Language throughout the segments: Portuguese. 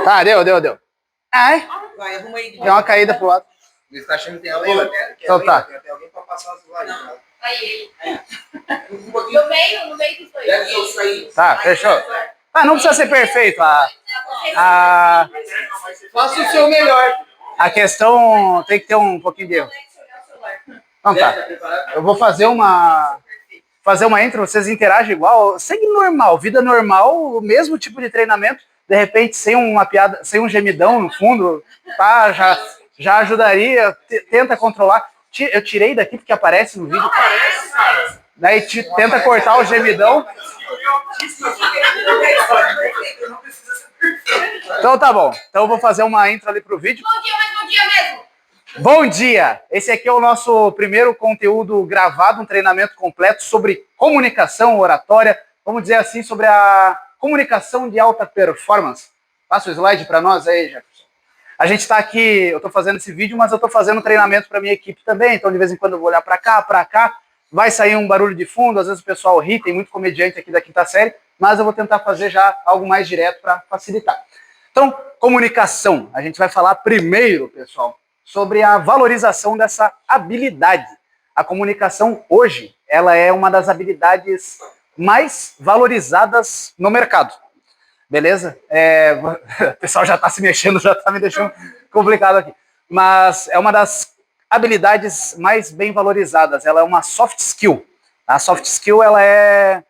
Tá, deu. Ai, Vai, arruma aí. deu uma caída pro lado. Você tá achando que tem a Leila? Então tá. Tem alguém pra passar as lives. Aí ele. Um pouquinho. No meio dos dois. Deve ser isso aí. Tá, fechou. Ah, não precisa ser perfeito. Faça o seu melhor. A questão tem que ter um pouquinho de erro. Então tá. Eu vou fazer uma intro, vocês interagem igual, segue normal, vida normal, o mesmo tipo de treinamento, de repente sem uma piada, sem um gemidão no fundo, tá, já ajudaria, tenta controlar. Eu tirei daqui porque aparece no vídeo. Daí tenta cortar o gemidão. Então tá bom. Então eu vou fazer uma intro ali pro vídeo. Bom dia, mas bom dia mesmo. Bom dia! Esse aqui é o nosso primeiro conteúdo gravado, um treinamento completo sobre comunicação, oratória, vamos dizer assim, sobre a comunicação de alta performance. Passa o slide para nós aí, Jefferson. A gente está aqui, eu estou fazendo esse vídeo, mas eu estou fazendo treinamento para minha equipe também, então de vez em quando eu vou olhar para cá, vai sair um barulho de fundo, às vezes o pessoal ri, tem muito comediante aqui da quinta série, mas eu vou tentar fazer já algo mais direto para facilitar. Então, comunicação. A gente vai falar primeiro, pessoal, sobre a valorização dessa habilidade. A comunicação hoje, ela é uma das habilidades mais valorizadas no mercado. Beleza? O pessoal já está se mexendo, já está me deixando complicado aqui. Mas é uma das habilidades mais bem valorizadas. Ela é uma soft skill. A soft skill, ela é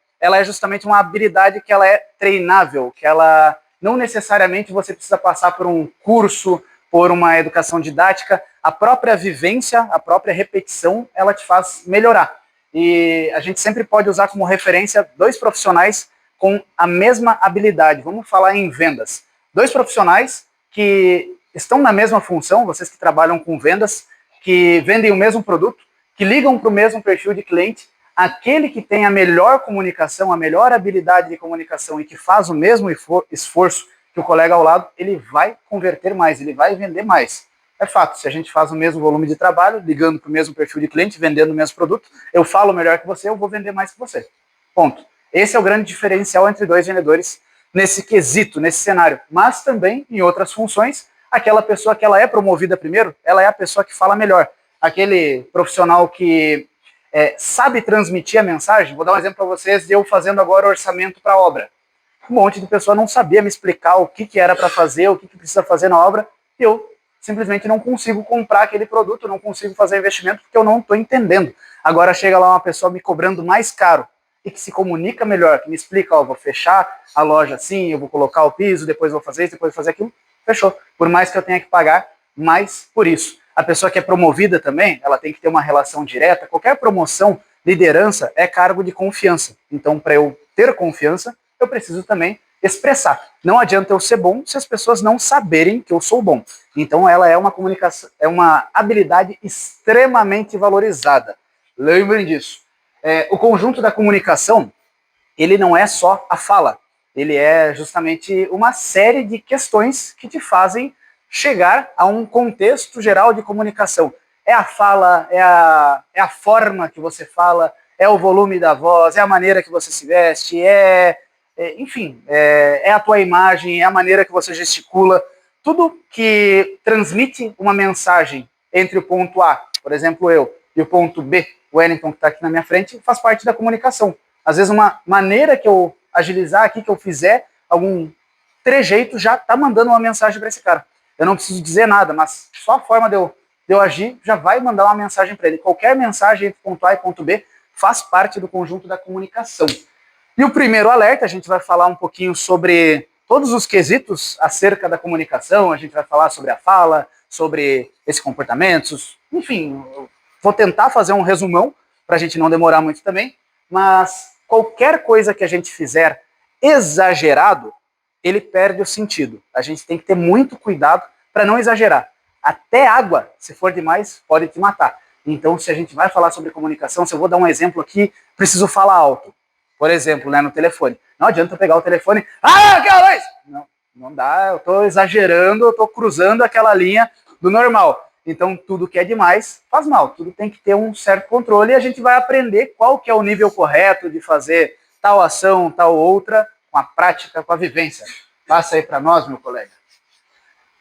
justamente uma habilidade que ela é treinável, que ela não necessariamente você precisa passar por um curso, por uma educação didática, a própria vivência, a própria repetição, ela te faz melhorar. E a gente sempre pode usar como referência dois profissionais com a mesma habilidade. Vamos falar em vendas. Dois profissionais que estão na mesma função, vocês que trabalham com vendas, que vendem o mesmo produto, que ligam para o mesmo perfil de cliente, aquele que tem a melhor comunicação, a melhor habilidade de comunicação e que faz o mesmo esforço que o colega ao lado, ele vai converter mais, ele vai vender mais. É fato, se a gente faz o mesmo volume de trabalho, ligando para o mesmo perfil de cliente, vendendo o mesmo produto, eu falo melhor que você, eu vou vender mais que você. Ponto. Esse é o grande diferencial entre dois vendedores nesse quesito, nesse cenário. Mas também, em outras funções, aquela pessoa que ela é promovida primeiro, ela é a pessoa que fala melhor. Aquele profissional que sabe transmitir a mensagem. Vou dar um exemplo para vocês de eu fazendo agora orçamento para a obra. Um monte de pessoa não sabia me explicar o que era para fazer, o que precisa fazer na obra, e eu simplesmente não consigo comprar aquele produto, não consigo fazer investimento porque eu não estou entendendo. Agora chega lá uma pessoa me cobrando mais caro e que se comunica melhor, que me explica, ó, vou fechar a loja assim, eu vou colocar o piso, depois vou fazer isso, depois vou fazer aquilo, fechou. Por mais que eu tenha que pagar mais por isso. A pessoa que é promovida também, ela tem que ter uma relação direta. Qualquer promoção, liderança, é cargo de confiança. Então, para eu ter confiança, eu preciso também expressar. Não adianta eu ser bom se as pessoas não saberem que eu sou bom. Então, ela é uma comunicação, é uma habilidade extremamente valorizada. Lembrem disso. O conjunto da comunicação, ele não é só a fala. Ele é justamente uma série de questões que te fazem chegar a um contexto geral de comunicação. É a fala, é a forma que você fala, é o volume da voz, é a maneira que você se veste, enfim, é a tua imagem, é a maneira que você gesticula. Tudo que transmite uma mensagem entre o ponto A, por exemplo, eu, e o ponto B, o Wellington que está aqui na minha frente, faz parte da comunicação. Às vezes uma maneira que eu agilizar aqui, que eu fizer, algum trejeito, já está mandando uma mensagem para esse cara. Eu não preciso dizer nada, mas só a forma de eu agir já vai mandar uma mensagem para ele. Qualquer mensagem entre ponto A e ponto B faz parte do conjunto da comunicação. E o primeiro alerta, a gente vai falar um pouquinho sobre todos os quesitos acerca da comunicação, a gente vai falar sobre a fala, sobre esses comportamentos, enfim, vou tentar fazer um resumão para a gente não demorar muito também, mas qualquer coisa que a gente fizer exagerado, ele perde o sentido. A gente tem que ter muito cuidado para não exagerar. Até água, se for demais, pode te matar. Então, se a gente vai falar sobre comunicação, se eu vou dar um exemplo aqui, preciso falar alto. Por exemplo, né, no telefone. Não adianta eu pegar o telefone, aquela vez! Não dá, eu estou exagerando, eu estou cruzando aquela linha do normal. Então, tudo que é demais faz mal. Tudo tem que ter um certo controle e a gente vai aprender qual que é o nível correto de fazer tal ação, tal outra, com a prática, com a vivência. Passa aí para nós, meu colega.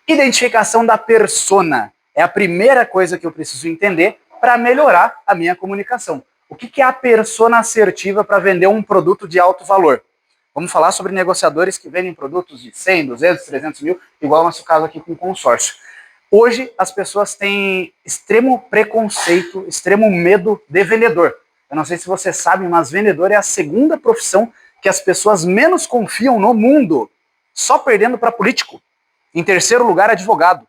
Identificação da persona. É a primeira coisa que eu preciso entender para melhorar a minha comunicação. O que é a persona assertiva para vender um produto de alto valor? Vamos falar sobre negociadores que vendem produtos de 100, 200, 300 mil, igual o nosso caso aqui com o consórcio. Hoje, as pessoas têm extremo preconceito, extremo medo de vendedor. Eu não sei se você sabe, mas vendedor é a segunda profissão que as pessoas menos confiam no mundo, só perdendo para político. Em terceiro lugar, advogado.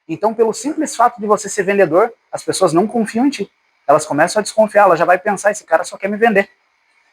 Então, pelo simples fato de você ser vendedor, as pessoas não confiam em ti. Elas começam a desconfiar, ela já vai pensar, esse cara só quer me vender.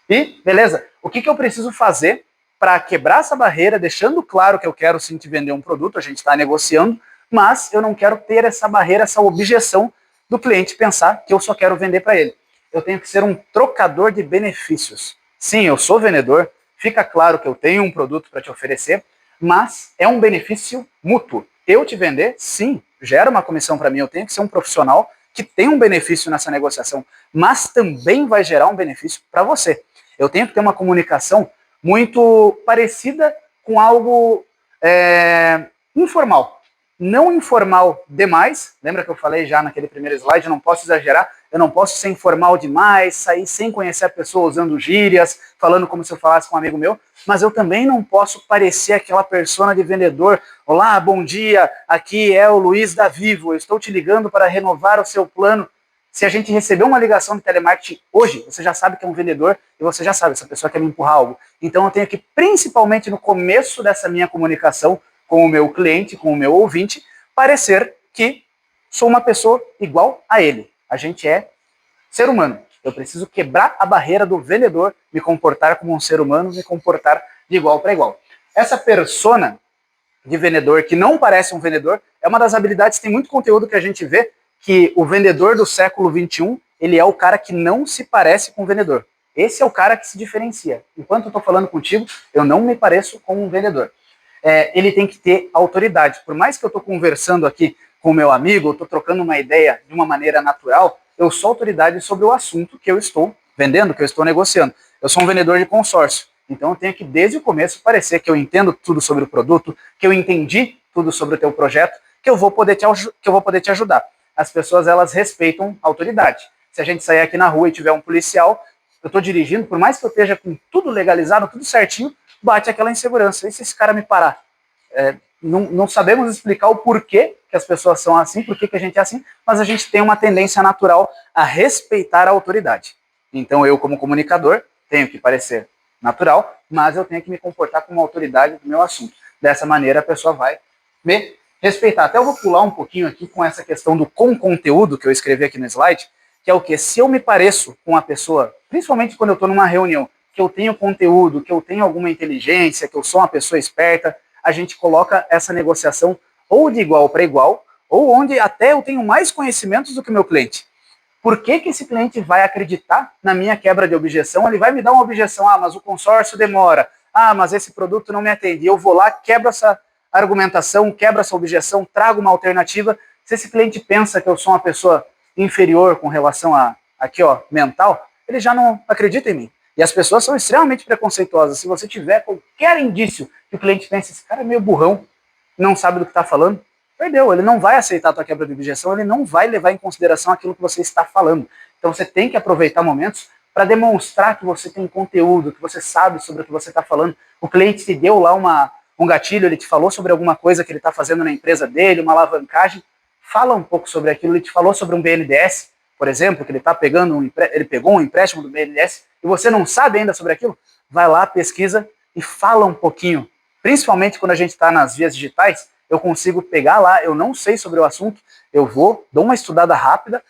E, beleza, o que eu preciso fazer para quebrar essa barreira, deixando claro que eu quero sim te vender um produto, a gente está negociando, mas eu não quero ter essa barreira, essa objeção do cliente pensar que eu só quero vender para ele. Eu tenho que ser um trocador de benefícios. Sim, eu sou vendedor, fica claro que eu tenho um produto para te oferecer, mas é um benefício mútuo. Eu te vender, sim, gera uma comissão para mim, eu tenho que ser um profissional que tem um benefício nessa negociação, mas também vai gerar um benefício para você. Eu tenho que ter uma comunicação muito parecida com algo informal. Não informal demais, lembra que eu falei já naquele primeiro slide, eu não posso exagerar, eu não posso ser informal demais, sair sem conhecer a pessoa usando gírias, falando como se eu falasse com um amigo meu, mas eu também não posso parecer aquela persona de vendedor. Olá, bom dia, aqui é o Luiz da Vivo, eu estou te ligando para renovar o seu plano. Se a gente receber uma ligação de telemarketing hoje, você já sabe que é um vendedor e você já sabe, essa pessoa quer me empurrar algo. Então eu tenho que, principalmente no começo dessa minha comunicação com o meu cliente, com o meu ouvinte, parecer que sou uma pessoa igual a ele. A gente é ser humano. Eu preciso quebrar a barreira do vendedor, me comportar como um ser humano, me comportar de igual para igual. Essa persona de vendedor que não parece um vendedor é uma das habilidades, tem muito conteúdo que a gente vê que o vendedor do século XXI, ele é o cara que não se parece com o vendedor. Esse é o cara que se diferencia. Enquanto eu estou falando contigo, eu não me pareço com um vendedor. Ele tem que ter autoridade. Por mais que eu estou conversando aqui com o meu amigo, eu estou trocando uma ideia de uma maneira natural, eu sou autoridade sobre o assunto que eu estou vendendo, que eu estou negociando. Eu sou um vendedor de consórcio. Então eu tenho que, desde o começo, parecer que eu entendo tudo sobre o produto, que eu entendi tudo sobre o teu projeto, que eu vou poder te ajudar. As pessoas, elas respeitam a autoridade. Se a gente sair aqui na rua e tiver um policial, eu estou dirigindo, por mais que eu esteja com tudo legalizado, tudo certinho, bate aquela insegurança. E se esse cara me parar? Não sabemos explicar o porquê que as pessoas são assim, porquê que a gente é assim, mas a gente tem uma tendência natural a respeitar a autoridade. Então eu, como comunicador, tenho que parecer natural, mas eu tenho que me comportar como autoridade do meu assunto. Dessa maneira a pessoa vai me respeitar. Até eu vou pular um pouquinho aqui com essa questão do com conteúdo que eu escrevi aqui no slide, que é o que? Se eu me pareço com a pessoa, principalmente quando eu estou numa reunião, que eu tenho conteúdo, que eu tenho alguma inteligência, que eu sou uma pessoa esperta, a gente coloca essa negociação ou de igual para igual, ou onde até eu tenho mais conhecimentos do que o meu cliente. Por que esse cliente vai acreditar na minha quebra de objeção? Ele vai me dar uma objeção, mas o consórcio demora, mas esse produto não me atende. Eu vou lá, quebro essa argumentação, quebro essa objeção, trago uma alternativa. Se esse cliente pensa que eu sou uma pessoa inferior com relação a, aqui ó, mental, ele já não acredita em mim. E as pessoas são extremamente preconceituosas. Se você tiver qualquer indício que o cliente pensa, esse cara é meio burrão, não sabe do que está falando, perdeu. Ele não vai aceitar a tua quebra de objeção, ele não vai levar em consideração aquilo que você está falando. Então você tem que aproveitar momentos para demonstrar que você tem conteúdo, que você sabe sobre o que você está falando. O cliente te deu lá um gatilho, ele te falou sobre alguma coisa que ele está fazendo na empresa dele, uma alavancagem, fala um pouco sobre aquilo. Ele te falou sobre um BNDES, por exemplo, que ele está pegando ele pegou um empréstimo do BNDES e você não sabe ainda sobre aquilo, vai lá, pesquisa e fala um pouquinho. Principalmente quando a gente está nas vias digitais, eu consigo pegar lá, eu não sei sobre o assunto, eu vou, dou uma estudada rápida,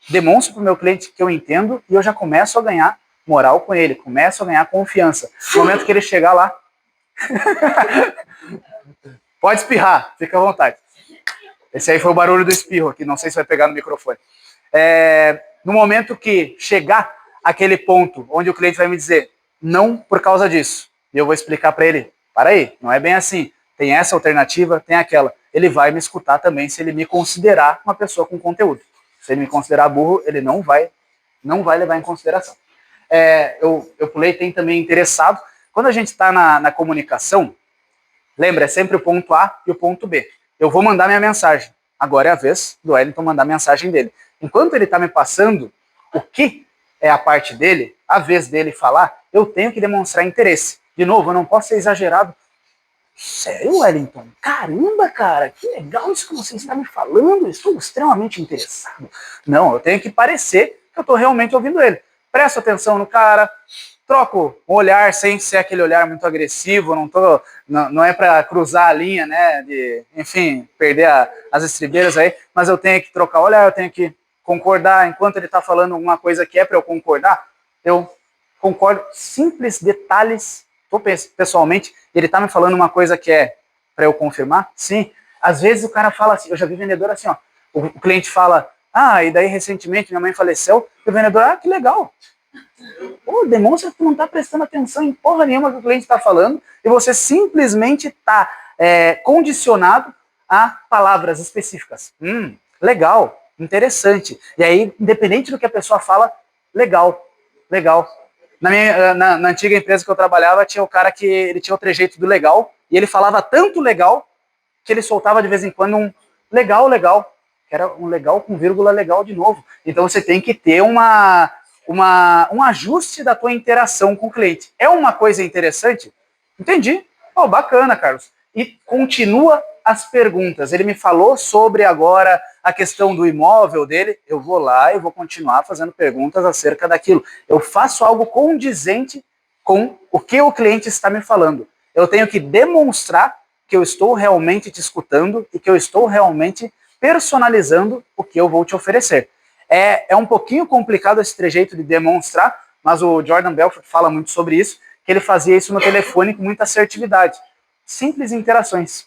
demonstro para o meu cliente que eu entendo e eu já começo a ganhar moral com ele, começo a ganhar confiança. No momento que ele chegar lá, pode espirrar, fica à vontade. Esse aí foi o barulho do espirro aqui, não sei se vai pegar no microfone. No momento que chegar aquele ponto onde o cliente vai me dizer não por causa disso, e eu vou explicar para ele, para aí, não é bem assim, tem essa alternativa, tem aquela. Ele vai me escutar também se ele me considerar uma pessoa com conteúdo. Se ele me considerar burro, ele não vai levar em consideração. Eu pulei, tem também interessado. Quando a gente está na comunicação, Lembra, é sempre o ponto A e o ponto B. Eu vou mandar minha mensagem. Agora é a vez do Wellington mandar a mensagem dele. Enquanto ele está me passando o que é a parte dele, a vez dele falar, eu tenho que demonstrar interesse. De novo, eu não posso ser exagerado. Sério, Wellington? Caramba, cara, que legal isso que você está me falando. Estou extremamente interessado. Não, eu tenho que parecer que eu estou realmente ouvindo ele. Presto atenção no cara, troco o olhar sem ser aquele olhar muito agressivo, não é para cruzar a linha, né, enfim, perder as estribeiras aí, mas eu tenho que trocar o olhar, eu tenho que concordar, enquanto ele está falando alguma coisa que é para eu concordar, eu concordo. Simples detalhes, pessoalmente, ele está me falando uma coisa que é para eu confirmar, sim. Às vezes o cara fala assim, eu já vi vendedor assim, ó, o cliente fala, e daí recentemente minha mãe faleceu, e o vendedor, que legal. Pô, demonstra que tu não está prestando atenção em porra nenhuma que o cliente está falando e você simplesmente está condicionado a palavras específicas. Legal, interessante. E aí, independente do que a pessoa fala, legal. Na antiga empresa que eu trabalhava, tinha o cara que ele tinha o trejeito do legal e ele falava tanto legal que ele soltava de vez em quando um legal, que era um legal com vírgula legal de novo. Então você tem que ter um ajuste da tua interação com o cliente. É uma coisa interessante? Entendi. Bacana, Carlos. E continua as perguntas. Ele me falou sobre agora a questão do imóvel dele. Eu vou lá e vou continuar fazendo perguntas acerca daquilo. Eu faço algo condizente com o que o cliente está me falando. Eu tenho que demonstrar que eu estou realmente te escutando e que eu estou realmente personalizando o que eu vou te oferecer. É um pouquinho complicado esse trejeito de demonstrar, mas o Jordan Belfort fala muito sobre isso, que ele fazia isso no telefone com muita assertividade. Simples interações.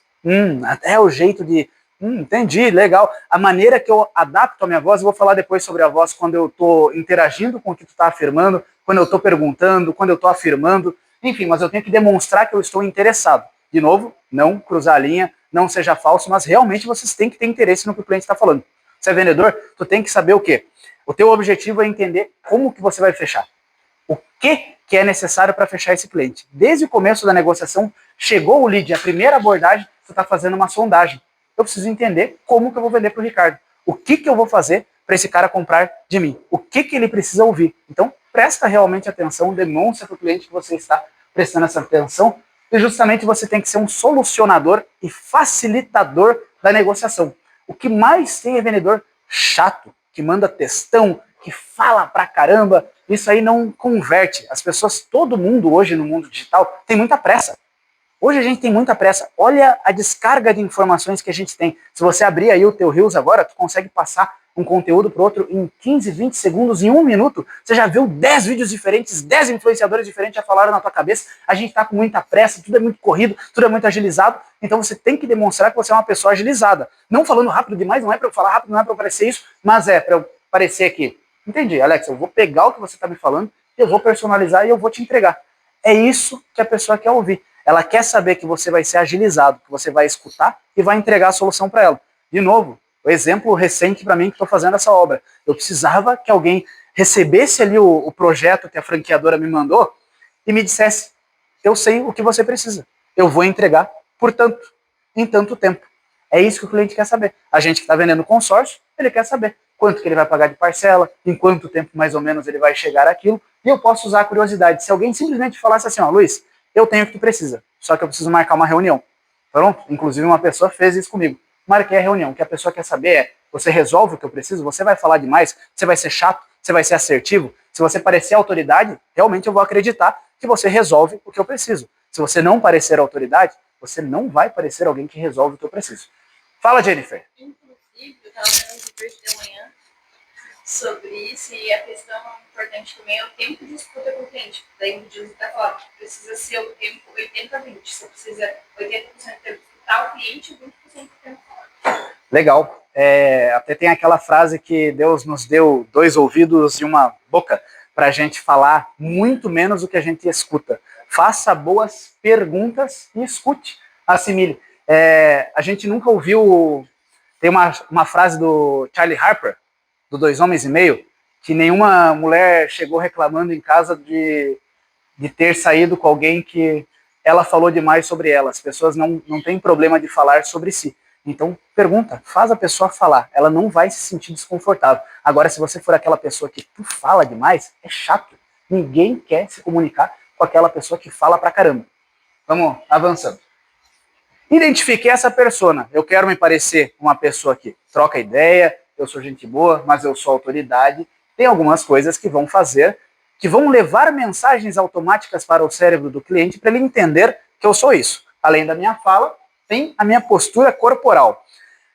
Até o jeito de... entendi, legal. A maneira que eu adapto a minha voz, eu vou falar depois sobre a voz quando eu estou interagindo com o que tu está afirmando, quando eu estou perguntando, quando eu estou afirmando. Enfim, mas eu tenho que demonstrar que eu estou interessado. De novo, não cruzar a linha, não seja falso, mas realmente vocês têm que ter interesse no que o cliente está falando. Você é vendedor, tu tem que saber o quê? O teu objetivo é entender como que você vai fechar. O que é necessário para fechar esse cliente. Desde o começo da negociação, chegou o lead, a primeira abordagem, tu está fazendo uma sondagem. Eu preciso entender como que eu vou vender para o Ricardo. O que eu vou fazer para esse cara comprar de mim? O que ele precisa ouvir? Então, presta realmente atenção, demonstra para o cliente que você está prestando essa atenção e justamente você tem que ser um solucionador e facilitador da negociação. O que mais tem é vendedor chato, que manda textão, que fala pra caramba. Isso aí não converte. As pessoas, todo mundo hoje no mundo digital tem muita pressa. Hoje a gente tem muita pressa. Olha a descarga de informações que a gente tem. Se você abrir aí o teu Reels agora, tu consegue passar um conteúdo para outro em 15, 20 segundos, em 1 minuto. Você já viu 10 vídeos diferentes, 10 influenciadores diferentes já falaram na tua cabeça. A gente está com muita pressa, tudo é muito corrido, tudo é muito agilizado. Então você tem que demonstrar que você é uma pessoa agilizada. Não falando rápido demais, não é para eu falar rápido, não é para eu parecer isso, mas é para eu parecer aqui. Entendi, Alex, eu vou pegar o que você está me falando, eu vou personalizar e eu vou te entregar. É isso que a pessoa quer ouvir. Ela quer saber que você vai ser agilizado, que você vai escutar e vai entregar a solução para ela. De novo, o exemplo recente para mim que estou fazendo essa obra. Eu precisava que alguém recebesse ali o projeto que a franqueadora me mandou e me dissesse, eu sei o que você precisa, eu vou entregar, portanto, em tanto tempo. É isso que o cliente quer saber. A gente que está vendendo consórcio, ele quer saber quanto que ele vai pagar de parcela, em quanto tempo mais ou menos ele vai chegar àquilo, e eu posso usar a curiosidade. Se alguém simplesmente falasse assim, Luiz, eu tenho o que tu precisa, só que eu preciso marcar uma reunião. Pronto, inclusive uma pessoa fez isso comigo. Marquei a reunião. O que a pessoa quer saber é, você resolve o que eu preciso? Você vai falar demais? Você vai ser chato? Você vai ser assertivo? Se você parecer autoridade, realmente eu vou acreditar que você resolve o que eu preciso. Se você não parecer autoridade, você não vai parecer alguém que resolve o que eu preciso. Fala, Jennifer. Inclusive, eu estava vendo um vídeo de manhã sobre isso e a questão importante também é o tempo de escuta com o cliente. Daí o vídeo está falando que precisa ser o tempo 80-20. Você precisa 80% do tempo escutar o cliente e 20% do tempo falar. Legal. Até tem aquela frase que Deus nos deu 2 ouvidos e uma boca para a gente falar muito menos do que a gente escuta. Faça boas perguntas e escute. Assimile. A gente nunca ouviu... Tem uma frase do Charlie Harper, do 2 Homens e Meio, que nenhuma mulher chegou reclamando em casa de ter saído com alguém que ela falou demais sobre ela. As pessoas não têm problema de falar sobre si. Então, pergunta, faz a pessoa falar. Ela não vai se sentir desconfortável. Agora, se você for aquela pessoa que tu fala demais, é chato. Ninguém quer se comunicar com aquela pessoa que fala pra caramba. Vamos avançando. Identifiquei essa persona. Eu quero me parecer uma pessoa que troca ideia, eu sou gente boa, mas eu sou autoridade. Tem algumas coisas que vão fazer, que vão levar mensagens automáticas para o cérebro do cliente para ele entender que eu sou isso. Além da minha fala, tem a minha postura corporal.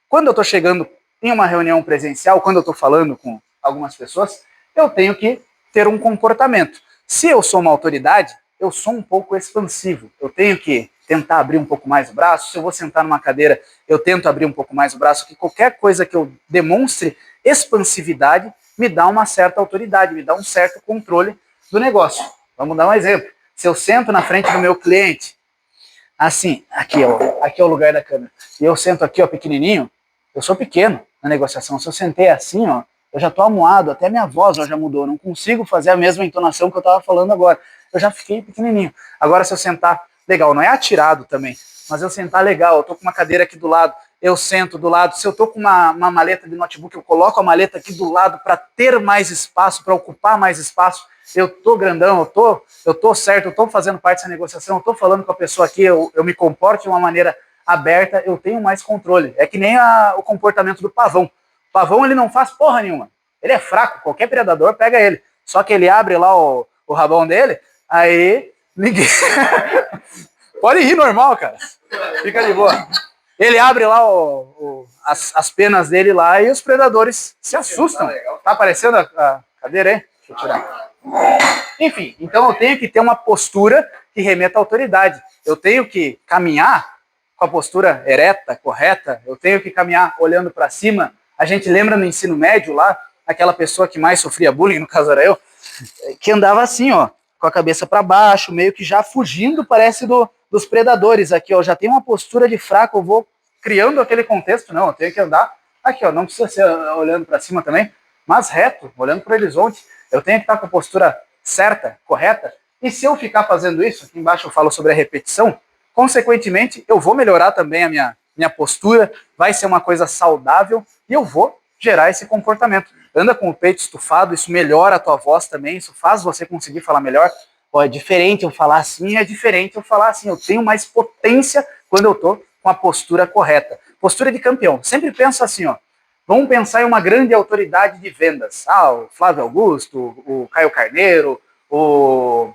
Quando eu estou chegando em uma reunião presencial, quando eu estou falando com algumas pessoas, eu tenho que ter um comportamento. Se eu sou uma autoridade, eu sou um pouco expansivo. Eu tenho que tentar abrir um pouco mais o braço. Se eu vou sentar numa cadeira, eu tento abrir um pouco mais o braço, que qualquer coisa que eu demonstre expansividade me dá uma certa autoridade, me dá um certo controle do negócio. Vamos dar um exemplo. Se eu sento na frente do meu cliente, assim, aqui é o lugar da câmera, e eu sento aqui, ó, pequenininho, eu sou pequeno na negociação. Se eu sentei assim, ó, eu já tô amuado, até minha voz já mudou, eu não consigo fazer a mesma entonação que eu tava falando agora. Eu já fiquei pequenininho. Agora, se eu sentar, legal, não é atirado também, mas eu sentar legal, eu tô com uma cadeira aqui do lado, eu sento do lado. Se eu tô com uma maleta de notebook, eu coloco a maleta aqui do lado para ter mais espaço, para ocupar mais espaço. Eu tô grandão, eu tô certo, eu tô fazendo parte dessa negociação, eu tô falando com a pessoa aqui, eu me comporto de uma maneira aberta, eu tenho mais controle. É que nem o comportamento do pavão. O pavão, ele não faz porra nenhuma. Ele é fraco, qualquer predador pega ele. Só que ele abre lá o rabão dele, aí ninguém... Pode rir normal, cara. Fica de boa. Ele abre lá as penas dele lá e os predadores se assustam. Tá aparecendo a cadeira aí? Deixa eu tirar. Enfim, então eu tenho que ter uma postura que remeta à autoridade. Eu tenho que caminhar com a postura ereta, correta. Eu tenho que caminhar olhando para cima. A gente lembra no ensino médio lá, aquela pessoa que mais sofria bullying, no caso era eu, que andava assim, ó, com a cabeça para baixo, meio que já fugindo, parece, dos predadores. Aqui, ó, já tem uma postura de fraco, eu vou criando aquele contexto. Não, eu tenho que andar aqui, ó, não precisa ser olhando para cima também, mas reto, olhando para o horizonte. Eu tenho que estar com a postura certa, correta, e se eu ficar fazendo isso, aqui embaixo eu falo sobre a repetição, consequentemente, eu vou melhorar também a minha postura, vai ser uma coisa saudável, e eu vou gerar esse comportamento. Anda com o peito estufado, isso melhora a tua voz também, isso faz você conseguir falar melhor. Ó, é diferente eu falar assim, é diferente eu falar assim, eu tenho mais potência quando eu tô com a postura correta. Postura de campeão, sempre penso assim, ó, vamos pensar em uma grande autoridade de vendas. O Flávio Augusto, o Caio Carneiro, o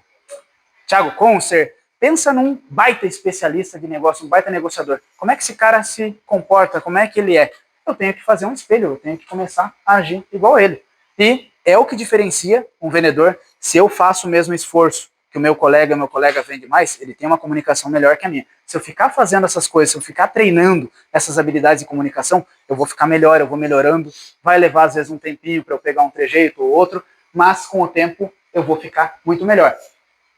Thiago Concer. Pensa num baita especialista de negócio, um baita negociador. Como é que esse cara se comporta? Como é que ele é? Eu tenho que fazer um espelho, eu tenho que começar a agir igual a ele. E é o que diferencia um vendedor. Se eu faço o mesmo esforço que o meu colega vende mais, ele tem uma comunicação melhor que a minha. Se eu ficar fazendo essas coisas, se eu ficar treinando essas habilidades de comunicação, eu vou ficar melhor, eu vou melhorando. Vai levar, às vezes, um tempinho para eu pegar um trejeito ou outro, mas com o tempo eu vou ficar muito melhor.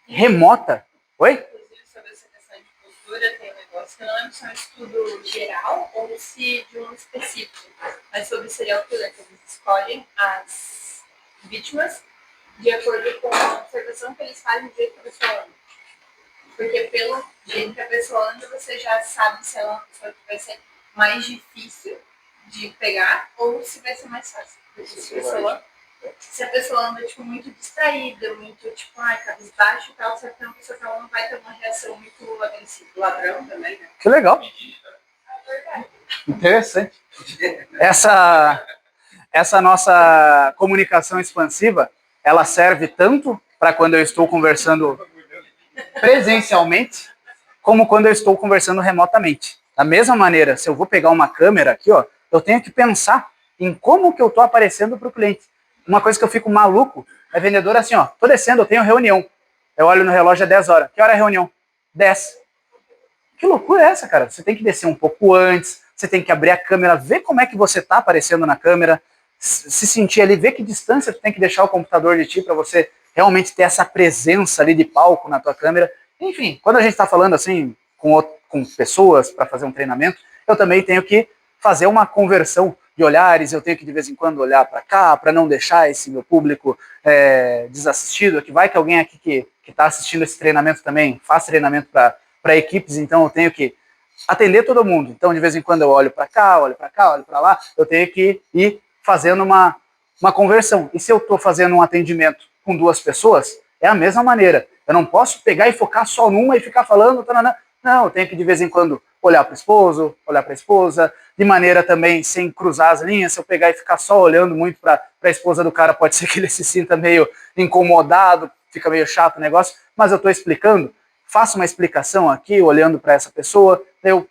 Remota. Oi? Inclusive, sobre essa questão de postura, tem um negócio que não é só um estudo geral ou se de um específico, mas sobre serial killer, que eles escolhem as vítimas de acordo com a observação que eles fazem do jeito que a pessoa anda. Porque pelo jeito que a pessoa anda, você já sabe se ela é uma pessoa que vai ser mais difícil de pegar ou se vai ser mais fácil. Porque se a pessoa anda, tipo, muito distraída, muito, tipo, cabisbaixo e tal, você tem uma pessoa que ela não vai ter uma reação muito agressiva. Ladrão também, né? Que legal. É verdade. Interessante. Essa nossa comunicação expansiva, ela serve tanto para quando eu estou conversando presencialmente, como quando eu estou conversando remotamente. Da mesma maneira, se eu vou pegar uma câmera aqui, ó, eu tenho que pensar em como que eu estou aparecendo para o cliente. Uma coisa que eu fico maluco é vendedor assim, ó, tô descendo, eu tenho reunião. Eu olho no relógio, é 10 horas. Que hora é a reunião? 10. Que loucura é essa, cara? Você tem que descer um pouco antes, você tem que abrir a câmera, ver como é que você está aparecendo na câmera, se sentir ali, ver que distância tu tem que deixar o computador de ti para você realmente ter essa presença ali de palco na tua câmera. Enfim, quando a gente está falando assim com pessoas para fazer um treinamento, eu também tenho que fazer uma conversão de olhares, eu tenho que de vez em quando olhar para cá, para não deixar esse meu público desassistido, que vai que alguém aqui que está assistindo esse treinamento também faz treinamento para equipes, então eu tenho que atender todo mundo. Então, de vez em quando eu olho para cá, olho para cá, olho para lá, eu tenho que ir fazendo uma conversão. E se eu estou fazendo um atendimento com 2 pessoas, é a mesma maneira. Eu não posso pegar e focar só numa e ficar falando, não, eu tenho que de vez em quando olhar para o esposo, olhar para a esposa, de maneira também sem cruzar as linhas. Se eu pegar e ficar só olhando muito para a esposa do cara, pode ser que ele se sinta meio incomodado, fica meio chato o negócio, mas eu estou explicando, faço uma explicação aqui, olhando para essa pessoa, eu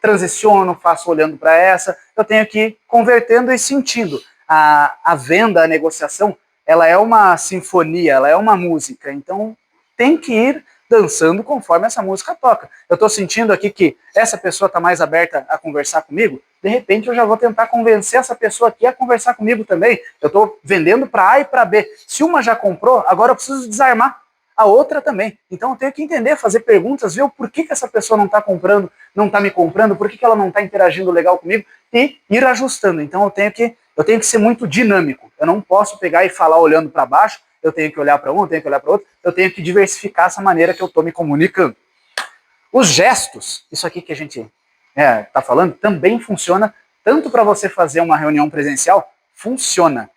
transiciono, faço olhando para essa, eu tenho que ir convertendo e sentindo. A venda, a negociação, ela é uma sinfonia, ela é uma música, então tem que ir dançando conforme essa música toca. Eu estou sentindo aqui que essa pessoa está mais aberta a conversar comigo, de repente eu já vou tentar convencer essa pessoa aqui a conversar comigo também. Eu estou vendendo para A e para B. Se uma já comprou, agora eu preciso desarmar a outra também. Então eu tenho que entender, fazer perguntas, ver o porquê que essa pessoa não está comprando, não está me comprando, por que ela não está interagindo legal comigo e ir ajustando. Então eu tenho que ser muito dinâmico. Eu não posso pegar e falar olhando para baixo, eu tenho que olhar para um, eu tenho que olhar para outro, eu tenho que diversificar essa maneira que eu estou me comunicando. Os gestos, isso aqui que a gente está falando, também funciona tanto para você fazer uma reunião presencial, funciona,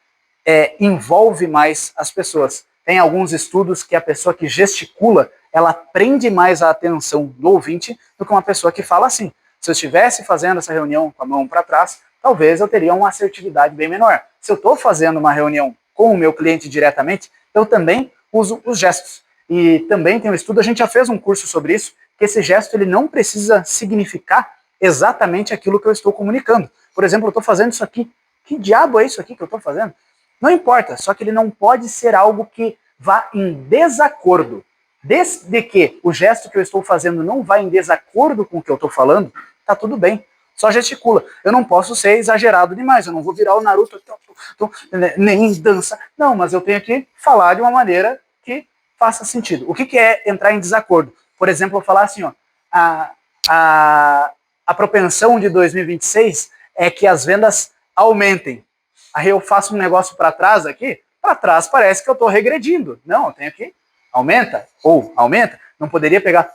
envolve mais as pessoas. Tem alguns estudos que a pessoa que gesticula, ela prende mais a atenção do ouvinte do que uma pessoa que fala assim. Se eu estivesse fazendo essa reunião com a mão para trás, talvez eu teria uma assertividade bem menor. Se eu estou fazendo uma reunião com o meu cliente diretamente, eu também uso os gestos. E também tem um estudo, a gente já fez um curso sobre isso, que esse gesto ele não precisa significar exatamente aquilo que eu estou comunicando. Por exemplo, eu estou fazendo isso aqui. Que diabo é isso aqui que eu estou fazendo? Não importa, só que ele não pode ser algo que vá em desacordo. Desde que o gesto que eu estou fazendo não vá em desacordo com o que eu estou falando, tá tudo bem. Só gesticula. Eu não posso ser exagerado demais, eu não vou virar o Naruto, nem dança. Não, mas eu tenho que falar de uma maneira que faça sentido. O que é entrar em desacordo? Por exemplo, eu falar assim, ó, a propensão de 2026 é que as vendas aumentem. Aí eu faço um negócio para trás aqui, para trás parece que eu estou regredindo. Não, eu tenho que aumenta ou aumenta. Não poderia pegar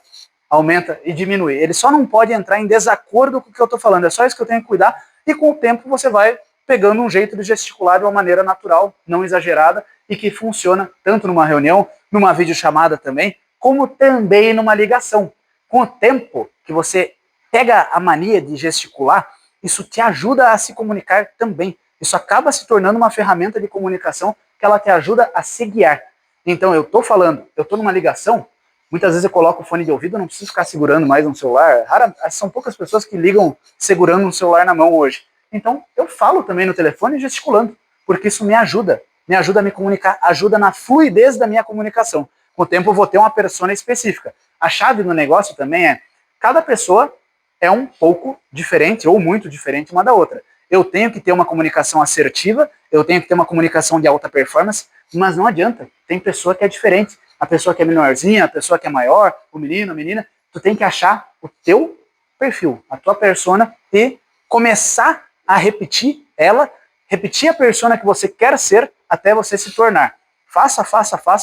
aumenta e diminui. Ele só não pode entrar em desacordo com o que eu estou falando. É só isso que eu tenho que cuidar. E com o tempo você vai pegando um jeito de gesticular de uma maneira natural, não exagerada, e que funciona tanto numa reunião, numa videochamada também, como também numa ligação. Com o tempo que você pega a mania de gesticular, isso te ajuda a se comunicar também. Isso acaba se tornando uma ferramenta de comunicação que ela te ajuda a se guiar. Então eu estou falando, eu estou numa ligação, muitas vezes eu coloco o fone de ouvido, eu não preciso ficar segurando mais um celular. São poucas pessoas que ligam segurando um celular na mão hoje. Então eu falo também no telefone gesticulando, porque isso me ajuda a me comunicar, ajuda na fluidez da minha comunicação. Com o tempo eu vou ter uma persona específica. A chave do negócio também é, cada pessoa é um pouco diferente ou muito diferente uma da outra. Eu tenho que ter uma comunicação assertiva, eu tenho que ter uma comunicação de alta performance, mas não adianta, tem pessoa que é diferente. A pessoa que é menorzinha, a pessoa que é maior, o menino, a menina, tu tem que achar o teu perfil, a tua persona e começar a repetir ela, repetir a persona que você quer ser até você se tornar. Faça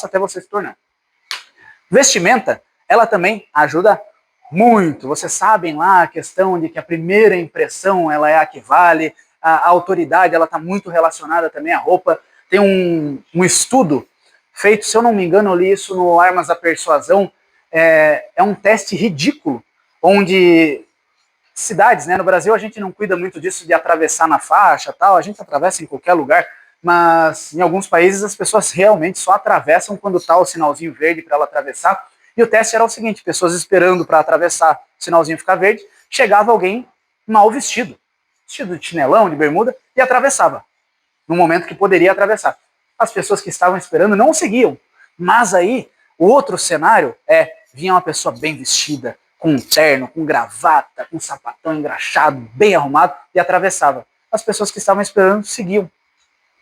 até você se tornar. Vestimenta, ela também ajuda muito. Vocês sabem lá a questão de que a primeira impressão ela é a que vale, a autoridade ela está muito relacionada também à roupa. Tem um estudo feito, se eu não me engano, eu li isso no Armas da Persuasão, é um teste ridículo, onde cidades, né, no Brasil a gente não cuida muito disso de atravessar na faixa, tal, a gente atravessa em qualquer lugar, mas em alguns países as pessoas realmente só atravessam quando está o sinalzinho verde para ela atravessar. E o teste era o seguinte, pessoas esperando para atravessar, o sinalzinho ficar verde, chegava alguém mal vestido de chinelão, de bermuda, e atravessava, no momento que poderia atravessar. As pessoas que estavam esperando não seguiam, mas aí o outro cenário vinha uma pessoa bem vestida, com um terno, com gravata, com um sapatão engraxado, bem arrumado, e atravessava. As pessoas que estavam esperando seguiam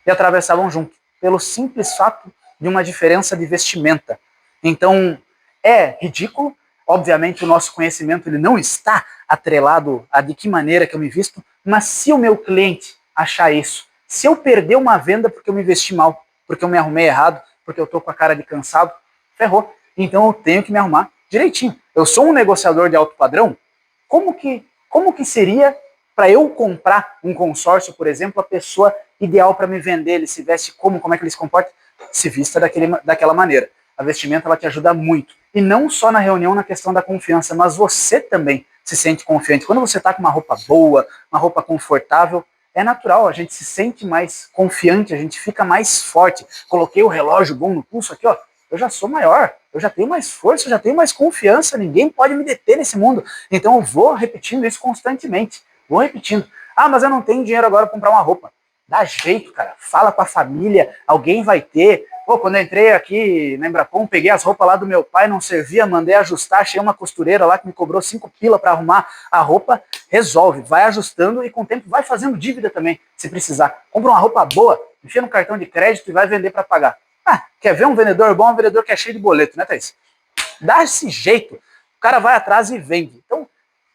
e atravessavam junto, pelo simples fato de uma diferença de vestimenta. Então, é ridículo. Obviamente, o nosso conhecimento ele não está atrelado a de que maneira que eu me visto, mas se o meu cliente achar isso. Se eu perder uma venda porque eu me vesti mal, porque eu me arrumei errado, porque eu tô com a cara de cansado, ferrou. Então eu tenho que me arrumar direitinho. Eu sou um negociador de alto padrão, como que seria para eu comprar um consórcio, por exemplo, a pessoa ideal para me vender, ele se veste como é que ele se comporta? Se vista daquela maneira. A vestimenta ela te ajuda muito. E não só na reunião na questão da confiança, mas você também se sente confiante. Quando você está com uma roupa boa, uma roupa confortável, é natural, a gente se sente mais confiante, a gente fica mais forte. Coloquei o relógio bom no pulso aqui, ó, eu já sou maior, eu já tenho mais força, eu já tenho mais confiança, ninguém pode me deter nesse mundo. Então eu vou repetindo isso constantemente, vou repetindo. Ah, mas eu não tenho dinheiro agora para comprar uma roupa. Dá jeito, cara, fala com a família, alguém vai ter. Pô, quando eu entrei aqui na Embrapom, peguei as roupas lá do meu pai, não servia, mandei ajustar, achei uma costureira lá que me cobrou 5 pila para arrumar a roupa, resolve, vai ajustando e com o tempo vai fazendo dívida também, se precisar. Compra uma roupa boa, enfia no cartão de crédito e vai vender para pagar. Ah, quer ver um vendedor bom? Um vendedor que é cheio de boleto, né, Thaís? Dá esse jeito, o cara vai atrás e vende. Então,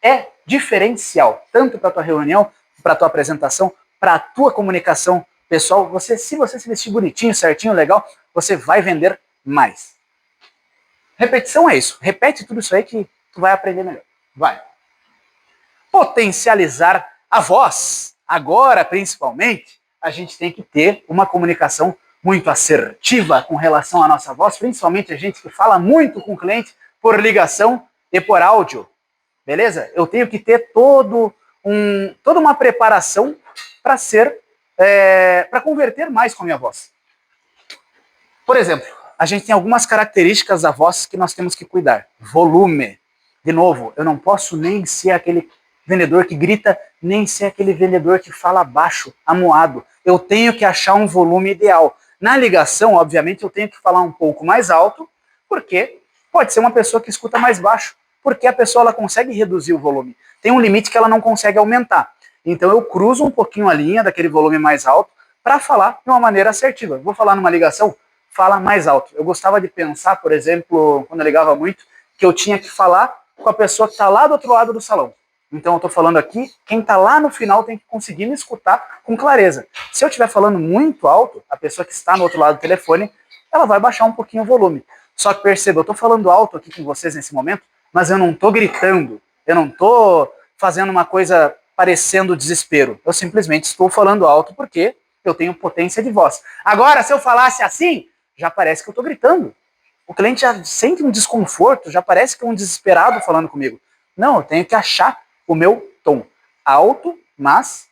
é diferencial, tanto para a tua reunião, para a tua apresentação, para a tua comunicação pessoal. Se você se vestir bonitinho, certinho, legal, você vai vender mais. Repetição é isso. Repete tudo isso aí que tu vai aprender melhor. Vai. Potencializar a voz. Agora, principalmente, a gente tem que ter uma comunicação muito assertiva com relação à nossa voz, principalmente a gente que fala muito com o cliente por ligação e por áudio. Beleza? Eu tenho que ter toda uma preparação para para converter mais com a minha voz. Por exemplo, a gente tem algumas características da voz que nós temos que cuidar. Volume. De novo, eu não posso nem ser aquele vendedor que grita, nem ser aquele vendedor que fala baixo, amuado. Eu tenho que achar um volume ideal. Na ligação, obviamente, eu tenho que falar um pouco mais alto, porque pode ser uma pessoa que escuta mais baixo, porque a pessoa ela consegue reduzir o volume. Tem um limite que ela não consegue aumentar. Então eu cruzo um pouquinho a linha daquele volume mais alto para falar de uma maneira assertiva. Vou falar numa ligação, fala mais alto. Eu gostava de pensar, por exemplo, quando eu ligava muito, que eu tinha que falar com a pessoa que está lá do outro lado do salão. Então eu estou falando aqui, quem está lá no final tem que conseguir me escutar com clareza. Se eu estiver falando muito alto, a pessoa que está no outro lado do telefone, ela vai baixar um pouquinho o volume. Só que perceba, eu estou falando alto aqui com vocês nesse momento, mas eu não estou gritando, eu não estou fazendo uma coisa parecendo desespero. Eu simplesmente estou falando alto porque eu tenho potência de voz. Agora, se eu falasse assim, já parece que eu estou gritando. O cliente já sente um desconforto, já parece que é um desesperado falando comigo. Não, eu tenho que achar o meu tom. Alto, mas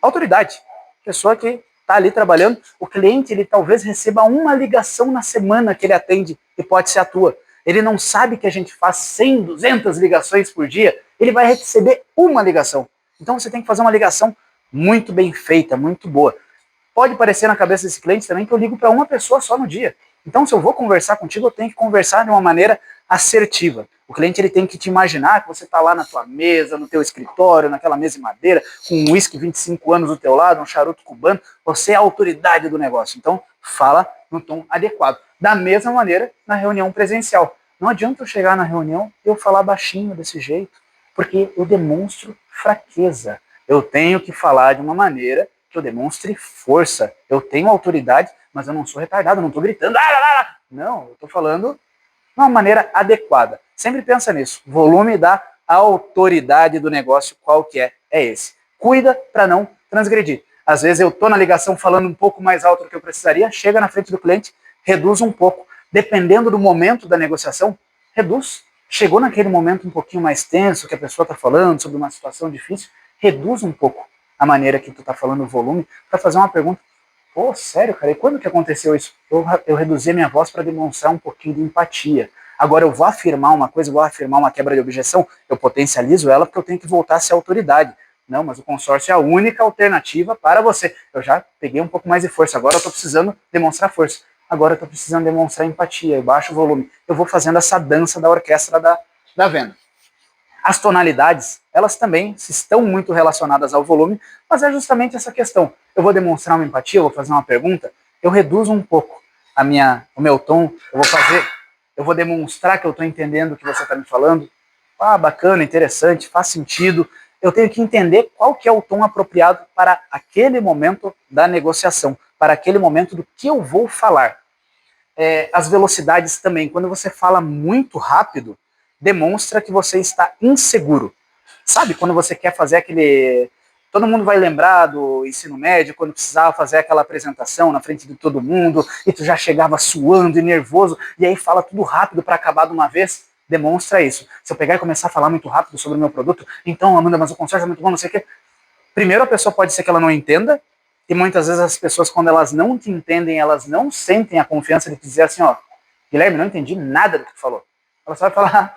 autoridade. Pessoa que está ali trabalhando. O cliente, ele talvez receba uma ligação na semana que ele atende, e pode ser a tua. Ele não sabe que a gente faz 100, 200 ligações por dia, ele vai receber uma ligação. Então você tem que fazer uma ligação muito bem feita, muito boa. Pode parecer na cabeça desse cliente também que eu ligo para uma pessoa só no dia. Então se eu vou conversar contigo, eu tenho que conversar de uma maneira assertiva. O cliente ele tem que te imaginar que você está lá na tua mesa, no teu escritório, naquela mesa de madeira, com um uísque 25 anos do teu lado, um charuto cubano, você é a autoridade do negócio. Então fala no tom adequado. Da mesma maneira na reunião presencial. Não adianta eu chegar na reunião e eu falar baixinho desse jeito, porque eu demonstro fraqueza. Eu tenho que falar de uma maneira que eu demonstre força. Eu tenho autoridade, mas eu não sou retardado, eu não estou gritando. Não, eu estou falando de uma maneira adequada. Sempre pensa nisso. Volume da autoridade do negócio, qual que é? É esse. Cuida para não transgredir. Às vezes eu estou na ligação falando um pouco mais alto do que eu precisaria, chega na frente do cliente, reduz um pouco. Dependendo do momento da negociação, reduz. Chegou naquele momento um pouquinho mais tenso, que a pessoa está falando sobre uma situação difícil, reduz um pouco a maneira que tu está falando, o volume, para fazer uma pergunta. Pô, sério, cara, e quando que aconteceu isso? Eu reduzi a minha voz para demonstrar um pouquinho de empatia. Agora eu vou afirmar uma coisa, vou afirmar uma quebra de objeção, eu potencializo ela porque eu tenho que voltar a ser autoridade. Não, mas o consórcio é a única alternativa para você. Eu já peguei um pouco mais de força, agora eu estou precisando demonstrar força. Agora eu estou precisando demonstrar empatia, eu baixo o volume. Eu vou fazendo essa dança da orquestra da venda. As tonalidades, elas também estão muito relacionadas ao volume, mas é justamente essa questão. Eu vou demonstrar uma empatia, eu vou fazer uma pergunta, eu reduzo um pouco o meu tom, eu vou demonstrar que eu estou entendendo o que você está me falando. Ah, bacana, interessante, faz sentido. eu tenho que entender qual que é o tom apropriado para aquele momento da negociação, para aquele momento do que eu vou falar. As velocidades também, quando você fala muito rápido, demonstra que você está inseguro. Sabe quando você quer fazer aquele... Todo mundo vai lembrar do ensino médio, quando precisava fazer aquela apresentação na frente de todo mundo, e tu já chegava suando e nervoso, e aí fala tudo rápido para acabar de uma vez. Demonstra isso. Se eu pegar e começar a falar muito rápido sobre o meu produto, então, Amanda, mas o consórcio é muito bom, não sei o quê. Primeiro, a pessoa pode ser que ela não entenda, e muitas vezes as pessoas, quando elas não te entendem, elas não sentem a confiança de te dizer assim, ó, Guilherme, não entendi nada do que tu falou. Ela só vai falar,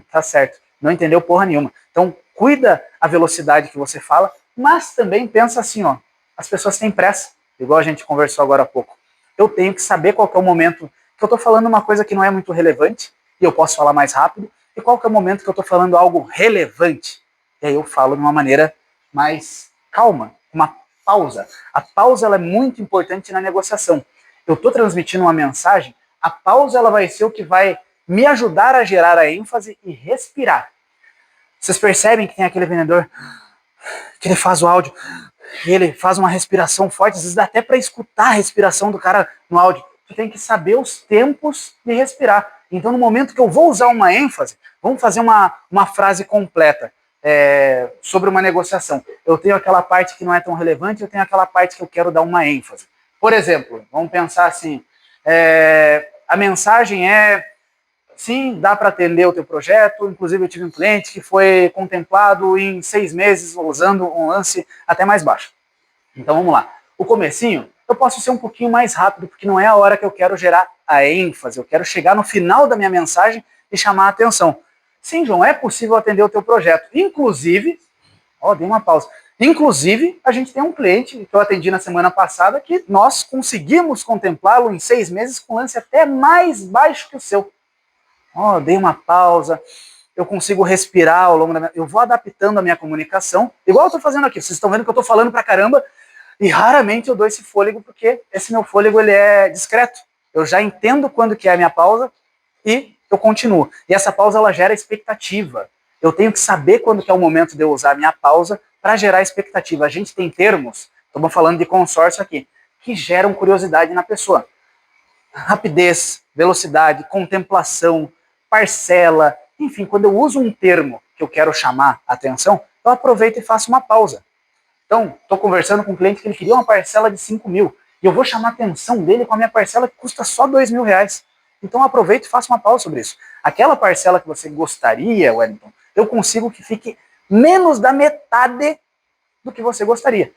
tá certo, não entendeu porra nenhuma. Então, cuida a velocidade que você fala, mas também pensa assim, ó, as pessoas têm pressa, igual a gente conversou agora há pouco. Eu tenho que saber qual que é o momento que eu tô falando uma coisa que não é muito relevante, e eu posso falar mais rápido, e qual que é o momento que eu tô falando algo relevante. E aí eu falo de uma maneira mais calma, uma pausa. A pausa ela é muito importante na negociação. Eu estou transmitindo uma mensagem, a pausa ela vai ser o que vai me ajudar a gerar a ênfase e respirar. Vocês percebem que tem aquele vendedor que ele faz o áudio e ele faz uma respiração forte, às vezes dá até para escutar a respiração do cara no áudio. Tu tem que saber os tempos de respirar. Então, no momento que eu vou usar uma ênfase, vamos fazer uma frase completa. Sobre uma negociação. Eu tenho aquela parte que não é tão relevante, eu tenho aquela parte que eu quero dar uma ênfase. Por exemplo, vamos pensar assim, a mensagem sim, dá para atender o teu projeto, inclusive eu tive um cliente que foi contemplado em 6 meses usando um lance até mais baixo. Então vamos lá. O comecinho, eu posso ser um pouquinho mais rápido, porque não é a hora que eu quero gerar a ênfase, eu quero chegar no final da minha mensagem e chamar a atenção. Sim, João, é possível atender o teu projeto. Inclusive, dei uma pausa. Inclusive, a gente tem um cliente que eu atendi na semana passada que nós conseguimos contemplá-lo em 6 meses com lance até mais baixo que o seu. Dei uma pausa, eu consigo respirar ao longo da eu vou adaptando a minha comunicação, igual eu estou fazendo aqui. Vocês estão vendo que eu estou falando pra caramba e raramente eu dou esse fôlego, porque esse meu fôlego ele é discreto. Eu já entendo quando que é a minha pausa e eu continuo. E essa pausa ela gera expectativa. Eu tenho que saber quando que é o momento de eu usar a minha pausa para gerar expectativa. A gente tem termos, estamos falando de consórcio aqui, que geram curiosidade na pessoa. Rapidez, velocidade, contemplação, parcela, enfim, quando eu uso um termo que eu quero chamar a atenção, eu aproveito e faço uma pausa. Então, estou conversando com um cliente que ele queria uma parcela de 5 mil, e eu vou chamar a atenção dele com a minha parcela que custa só 2 mil reais. Então eu aproveito e faço uma pausa sobre isso. Aquela parcela que você gostaria, Wellington, eu consigo que fique menos da metade do que você gostaria.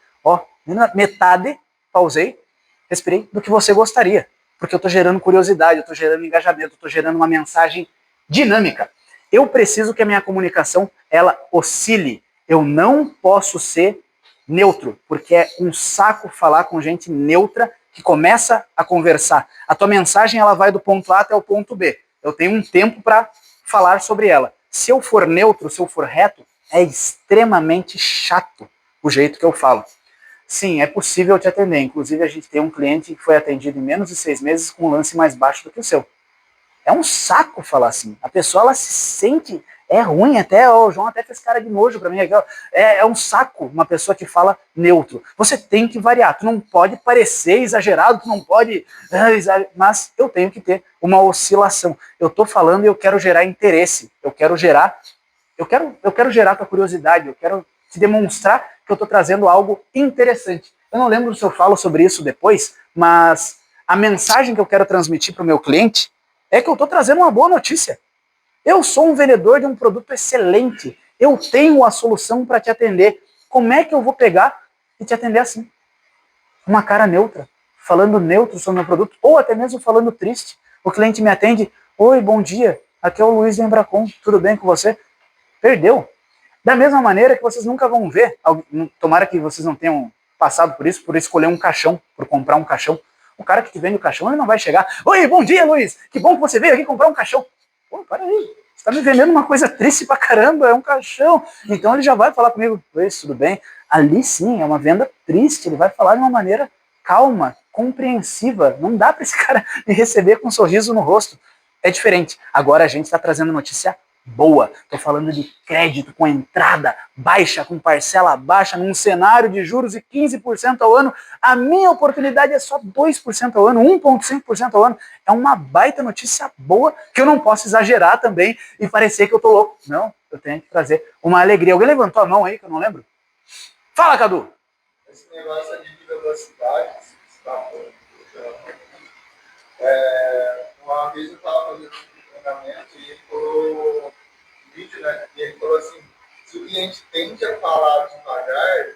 Metade, pausei, respirei, do que você gostaria. Porque eu estou gerando curiosidade, eu estou gerando engajamento, eu estou gerando uma mensagem dinâmica. Eu preciso que a minha comunicação, ela oscile. Eu não posso ser neutro, porque é um saco falar com gente neutra que começa a conversar. A tua mensagem ela vai do ponto A até o ponto B. Eu tenho um tempo para falar sobre ela. Se eu for neutro, se eu for reto, é extremamente chato o jeito que eu falo. Sim, é possível te atender. Inclusive, a gente tem um cliente que foi atendido em menos de 6 meses com um lance mais baixo do que o seu. É um saco falar assim. A pessoa ela se sente... É ruim até, o João até fez cara de nojo pra mim. É um saco uma pessoa que fala neutro. Você tem que variar. Tu não pode parecer exagerado, tu não pode... Mas eu tenho que ter uma oscilação. Eu tô falando e eu quero gerar interesse. Eu quero gerar tua curiosidade. Eu quero te demonstrar que eu tô trazendo algo interessante. Eu não lembro se eu falo sobre isso depois, mas a mensagem que eu quero transmitir pro meu cliente é que eu tô trazendo uma boa notícia. Eu sou um vendedor de um produto excelente. Eu tenho a solução para te atender. Como é que eu vou pegar e te atender assim? Uma cara neutra, falando neutro sobre o meu produto, ou até mesmo falando triste. O cliente me atende, oi, bom dia, aqui é o Luiz do Embracon, tudo bem com você? Perdeu. Da mesma maneira que vocês nunca vão ver, tomara que vocês não tenham passado por isso, por escolher um caixão, por comprar um caixão. O cara que te vende o caixão, ele não vai chegar, oi, bom dia, Luiz, que bom que você veio aqui comprar um caixão. Pô, para aí, você está me vendendo uma coisa triste pra caramba, é um caixão. Então ele já vai falar comigo, oi, tudo bem? Ali sim, é uma venda triste, ele vai falar de uma maneira calma, compreensiva. Não dá para esse cara me receber com um sorriso no rosto. É diferente. Agora a gente está trazendo notícia boa. Estou falando de crédito com entrada baixa, com parcela baixa, num cenário de juros de 15% ao ano. A minha oportunidade é só 2% ao ano, 1,5% ao ano. É uma baita notícia boa que eu não posso exagerar também e parecer que eu tô louco. Não, eu tenho que trazer uma alegria. Alguém levantou a mão aí que eu não lembro? Fala, Cadu! Esse negócio ali de velocidade, uma vez eu estava fazendo um treinamento e ele falou vídeo, né? E ele falou assim, se o cliente tende a falar devagar,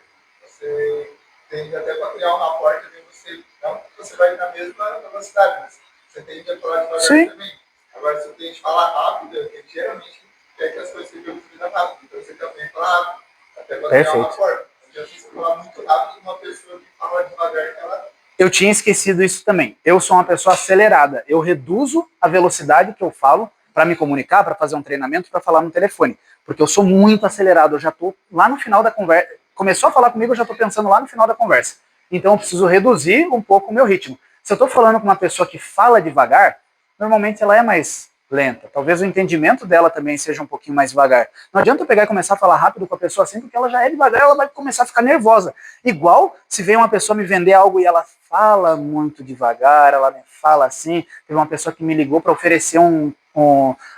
você tende até para criar uma porta de você, não que você vai na mesma velocidade, mas você tende a falar devagar Sim. também. Agora, se o cliente fala rápido, ele geralmente quer que as coisas sejam fluídas rápido, então você também fala rápido, até para criar uma porta. Não adianta você falar muito rápido de uma pessoa que fala devagar, que ela... Eu tinha esquecido isso também. Eu sou uma pessoa acelerada. Eu reduzo a velocidade que eu falo para me comunicar, para fazer um treinamento, para falar no telefone. Porque eu sou muito acelerado. Eu já estou lá no final da conversa. Começou a falar comigo, eu já estou pensando lá no final da conversa. Então eu preciso reduzir um pouco o meu ritmo. Se eu estou falando com uma pessoa que fala devagar, normalmente ela é mais lenta. Talvez o entendimento dela também seja um pouquinho mais devagar. Não adianta eu pegar e começar a falar rápido com a pessoa assim, porque ela já é devagar, ela vai começar a ficar nervosa. Igual se vem uma pessoa me vender algo e ela fala muito devagar, ela me fala assim. Teve uma pessoa que me ligou para oferecer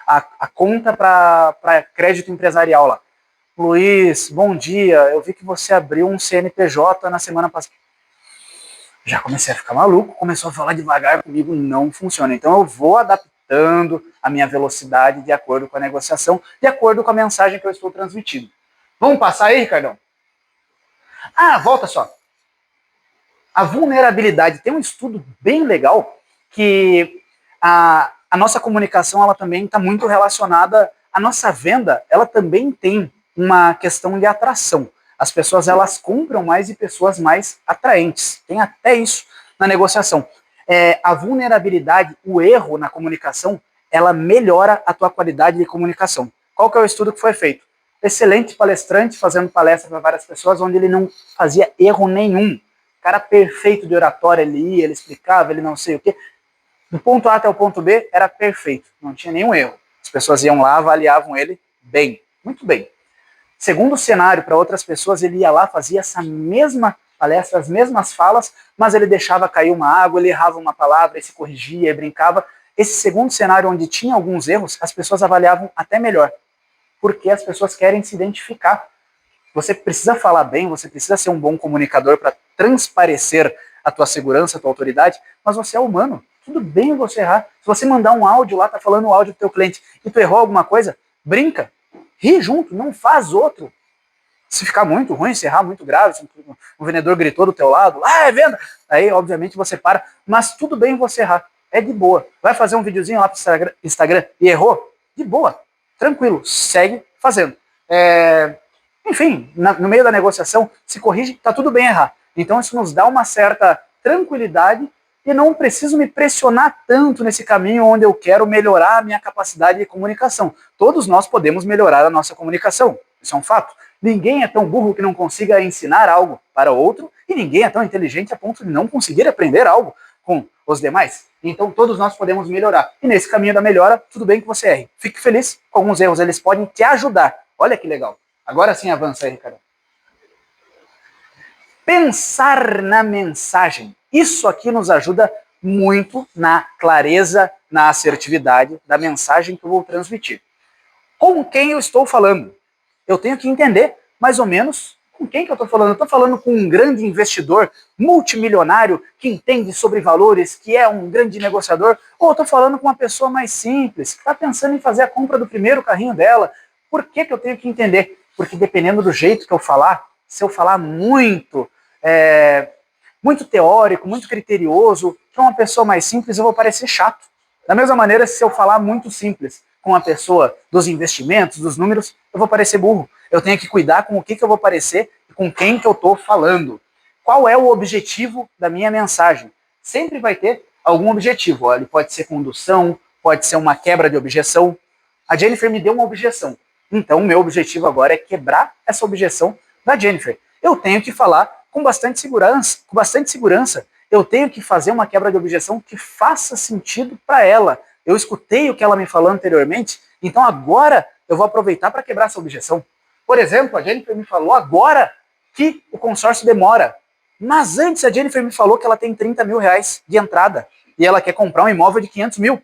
a conta para crédito empresarial lá. Luiz, bom dia, eu vi que você abriu um CNPJ na semana passada. Já comecei a ficar maluco, começou a falar devagar comigo, não funciona. Então eu vou adaptando a minha velocidade de acordo com a negociação, de acordo com a mensagem que eu estou transmitindo. Vamos passar aí, Ricardão? Ah, volta só. A vulnerabilidade, tem um estudo bem legal que a nossa comunicação ela também está muito relacionada, a nossa venda ela também tem uma questão de atração. As pessoas elas compram mais de pessoas mais atraentes. Tem até isso na negociação. A vulnerabilidade, o erro na comunicação, ela melhora a tua qualidade de comunicação. Qual que é o estudo que foi feito? Excelente palestrante fazendo palestra para várias pessoas, onde ele não fazia erro nenhum. Cara perfeito de oratória, ele ia, ele explicava, ele não sei o quê. Do ponto A até o ponto B era perfeito, não tinha nenhum erro. As pessoas iam lá, avaliavam ele bem, muito bem. Segundo cenário, para outras pessoas, ele ia lá, fazia essa mesma palestra, as mesmas falas, mas ele deixava cair uma água, ele errava uma palavra, ele se corrigia, ele brincava. Esse segundo cenário, onde tinha alguns erros, as pessoas avaliavam até melhor, porque as pessoas querem se identificar. Você precisa falar bem, você precisa ser um bom comunicador para transparecer a tua segurança, a tua autoridade, mas você é humano. Tudo bem você errar. Se você mandar um áudio lá, tá falando o áudio do teu cliente, e tu errou alguma coisa, brinca. Ri junto, não faz outro. Se ficar muito ruim, se errar muito grave, se um vendedor gritou do teu lado, é venda, aí obviamente você para, mas tudo bem você errar, é de boa. Vai fazer um videozinho lá pro Instagram e errou? De boa, tranquilo, segue fazendo. Enfim, no meio da negociação, se corrige, tá tudo bem errar. Então isso nos dá uma certa tranquilidade e não preciso me pressionar tanto nesse caminho onde eu quero melhorar a minha capacidade de comunicação. Todos nós podemos melhorar a nossa comunicação, isso é um fato. Ninguém é tão burro que não consiga ensinar algo para outro e ninguém é tão inteligente a ponto de não conseguir aprender algo com os demais. Então todos nós podemos melhorar. E nesse caminho da melhora, tudo bem que você erre. Fique feliz com alguns erros, eles podem te ajudar. Olha que legal. Agora sim avança aí, Ricardo. Pensar na mensagem. Isso aqui nos ajuda muito na clareza, na assertividade da mensagem que eu vou transmitir. Com quem eu estou falando? Eu tenho que entender mais ou menos com quem que eu estou falando. Eu estou falando com um grande investidor multimilionário que entende sobre valores, que é um grande negociador, ou eu estou falando com uma pessoa mais simples, que está pensando em fazer a compra do primeiro carrinho dela. Por que eu tenho que entender? Porque dependendo do jeito que eu falar, se eu falar muito teórico, muito criterioso, para uma pessoa mais simples eu vou parecer chato. Da mesma maneira, se eu falar muito simples com uma pessoa dos investimentos, dos números, eu vou parecer burro. Eu tenho que cuidar com o que eu vou parecer e com quem que eu estou falando. Qual é o objetivo da minha mensagem? Sempre vai ter algum objetivo. Ele pode ser condução, pode ser uma quebra de objeção. A Jennifer me deu uma objeção. Então, o meu objetivo agora é quebrar essa objeção da Jennifer. Eu tenho que falar com bastante segurança. Eu tenho que fazer uma quebra de objeção que faça sentido para ela. Eu escutei o que ela me falou anteriormente, então agora eu vou aproveitar para quebrar essa objeção. Por exemplo, a Jennifer me falou agora que o consórcio demora. Mas antes a Jennifer me falou que ela tem 30 mil reais de entrada e ela quer comprar um imóvel de 500 mil.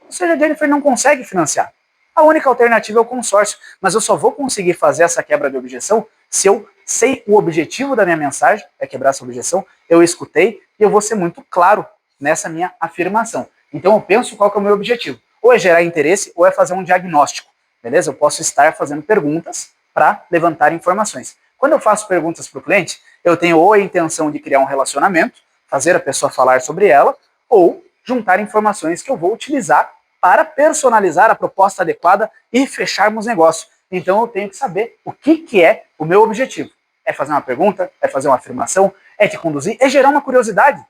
Ou seja, a Jennifer não consegue financiar. A única alternativa é o consórcio. Mas eu só vou conseguir fazer essa quebra de objeção se eu sei o objetivo da minha mensagem, é quebrar essa objeção, eu escutei e eu vou ser muito claro nessa minha afirmação. Então eu penso qual que é o meu objetivo. Ou é gerar interesse ou é fazer um diagnóstico. Beleza? Eu posso estar fazendo perguntas para levantar informações. Quando eu faço perguntas para o cliente, eu tenho ou a intenção de criar um relacionamento, fazer a pessoa falar sobre ela, ou juntar informações que eu vou utilizar para personalizar a proposta adequada e fecharmos negócio. Então eu tenho que saber o que é o meu objetivo. É fazer uma pergunta, é fazer uma afirmação, é te conduzir, é gerar uma curiosidade.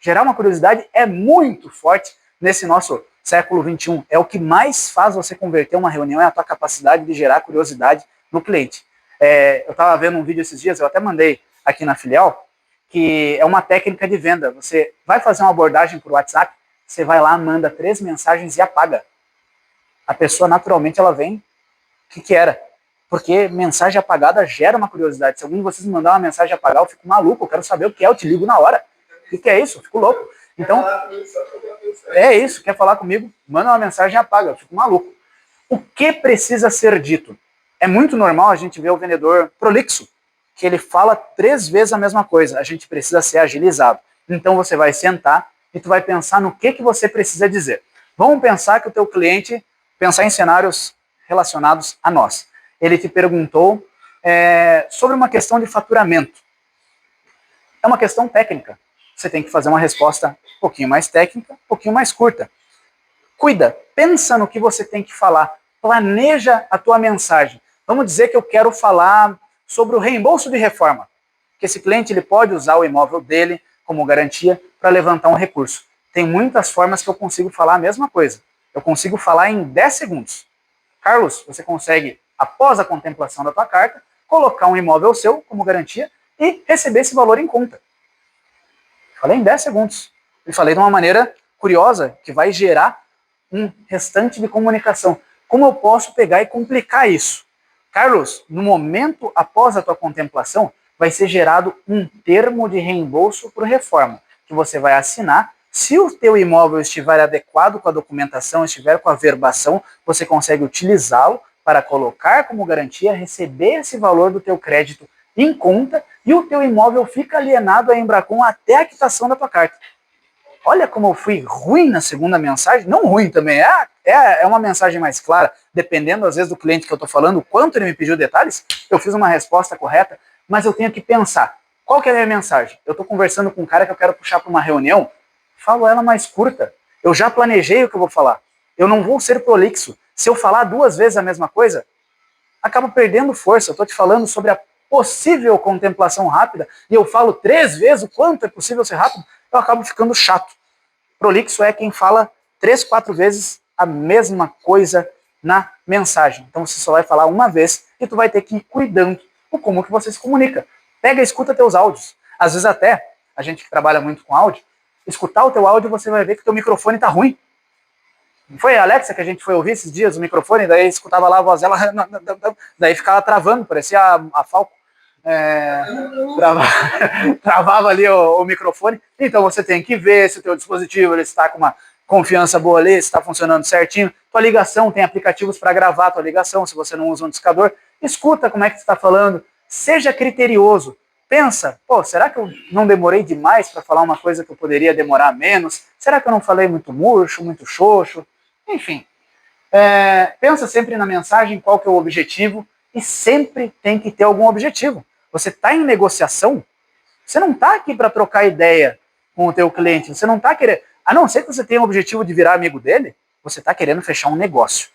Gerar uma curiosidade é muito forte nesse nosso século XXI. É o que mais faz você converter uma reunião, é a tua capacidade de gerar curiosidade no cliente. Eu estava vendo um vídeo esses dias, eu até mandei aqui na filial, que é uma técnica de venda. Você vai fazer uma abordagem por WhatsApp, você vai lá, manda 3 mensagens e apaga. A pessoa, naturalmente, ela vem, o que era? Porque mensagem apagada gera uma curiosidade. Se algum de vocês me mandar uma mensagem apagada, eu fico maluco, eu quero saber o que é, eu te ligo na hora. O que é isso? Eu fico louco. Então, é isso, quer falar comigo? Manda uma mensagem e apaga, eu fico maluco. O que precisa ser dito? É muito normal a gente ver o vendedor prolixo, que ele fala 3 vezes a mesma coisa. A gente precisa ser agilizado. Então você vai sentar e tu vai pensar no que você precisa dizer. Vamos pensar que o teu cliente, pensar em cenários relacionados a nós. Ele te perguntou sobre uma questão de faturamento. É uma questão técnica. Você tem que fazer uma resposta um pouquinho mais técnica, um pouquinho mais curta. Cuida, pensa no que você tem que falar. Planeja a tua mensagem. Vamos dizer que eu quero falar sobre o reembolso de reforma. Que esse cliente ele pode usar o imóvel dele como garantia para levantar um recurso. Tem muitas formas que eu consigo falar a mesma coisa. Eu consigo falar em 10 segundos. Carlos, você consegue, após a contemplação da tua carta, colocar um imóvel seu como garantia e receber esse valor em conta. Falei em 10 segundos. E falei de uma maneira curiosa, que vai gerar um restante de comunicação. Como eu posso pegar e complicar isso? Carlos, no momento após a tua contemplação, vai ser gerado um termo de reembolso por reforma, que você vai assinar. Se o teu imóvel estiver adequado com a documentação, estiver com a verbação, você consegue utilizá-lo para colocar como garantia, receber esse valor do teu crédito em conta e o teu imóvel fica alienado à Embracon até a quitação da tua carta. Olha como eu fui ruim na segunda mensagem. Não ruim também, é uma mensagem mais clara. Dependendo, às vezes, do cliente que eu estou falando, o quanto ele me pediu detalhes, eu fiz uma resposta correta, mas eu tenho que pensar. Qual que é a minha mensagem? Eu estou conversando com um cara que eu quero puxar para uma reunião, falo ela mais curta. Eu já planejei o que eu vou falar. Eu não vou ser prolixo. Se eu falar 2 vezes a mesma coisa, acabo perdendo força. Eu estou te falando sobre a possível contemplação rápida e eu falo 3 vezes o quanto é possível ser rápido, eu acabo ficando chato. Prolixo é quem fala 3, 4 vezes a mesma coisa na mensagem. Então você só vai falar uma vez e tu vai ter que ir cuidando de como que você se comunica. Pega e escuta teus áudios. Às vezes até, a gente que trabalha muito com áudio, escutar o teu áudio você vai ver que o teu microfone tá ruim. Não foi a Alexa que a gente foi ouvir esses dias, o microfone, daí escutava lá a voz dela, daí ficava travando, parecia a Falco. Travava ali o microfone. Então você tem que ver se o teu dispositivo ele está com uma confiança boa ali, se está funcionando certinho. Tua ligação, tem aplicativos para gravar a tua ligação, se você não usa um discador. Escuta como é que você está falando, seja criterioso. Pensa, será que eu não demorei demais para falar uma coisa que eu poderia demorar menos? Será que eu não falei muito murcho, muito xoxo? Enfim, pensa sempre na mensagem, qual que é o objetivo, e sempre tem que ter algum objetivo. Você está em negociação, você não está aqui para trocar ideia com o teu cliente, você não está querendo, a não ser que você tenha o objetivo de virar amigo dele, você está querendo fechar um negócio.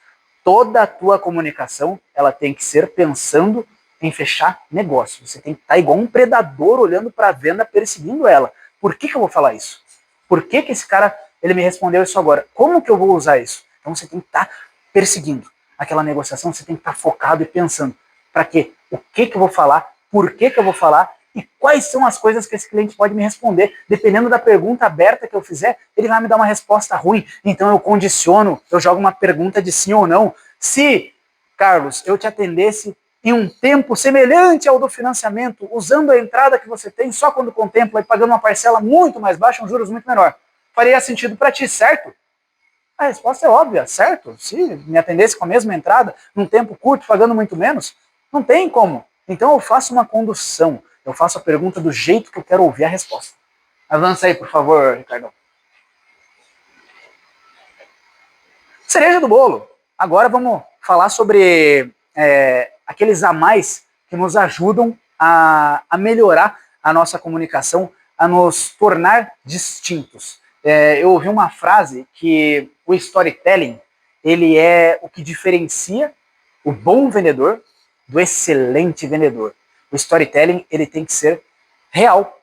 Toda a tua comunicação, ela tem que ser pensando em fechar negócio. Você tem que estar igual um predador olhando para a venda, perseguindo ela. Por que eu vou falar isso? Por que esse cara ele me respondeu isso agora? Como que eu vou usar isso? Então você tem que estar perseguindo aquela negociação, você tem que estar focado e pensando. Para quê? O que eu vou falar? Por que eu vou falar? E quais são as coisas que esse cliente pode me responder? Dependendo da pergunta aberta que eu fizer, ele vai me dar uma resposta ruim. Então eu condiciono, eu jogo uma pergunta de sim ou não. Se Carlos, eu te atendesse em um tempo semelhante ao do financiamento, usando a entrada que você tem só quando contempla e pagando uma parcela muito mais baixa, um juros muito menor. Faria sentido para ti, certo? A resposta é óbvia, certo? Se me atendesse com a mesma entrada, num tempo curto, pagando muito menos, não tem como. Então eu faço uma condução, eu faço a pergunta do jeito que eu quero ouvir a resposta. Avança aí, por favor, Ricardo. Cereja do bolo. Agora vamos falar sobre aqueles a mais que nos ajudam a melhorar a nossa comunicação, a nos tornar distintos. Eu ouvi uma frase que o storytelling, ele é o que diferencia o bom vendedor do excelente vendedor. O storytelling, ele tem que ser real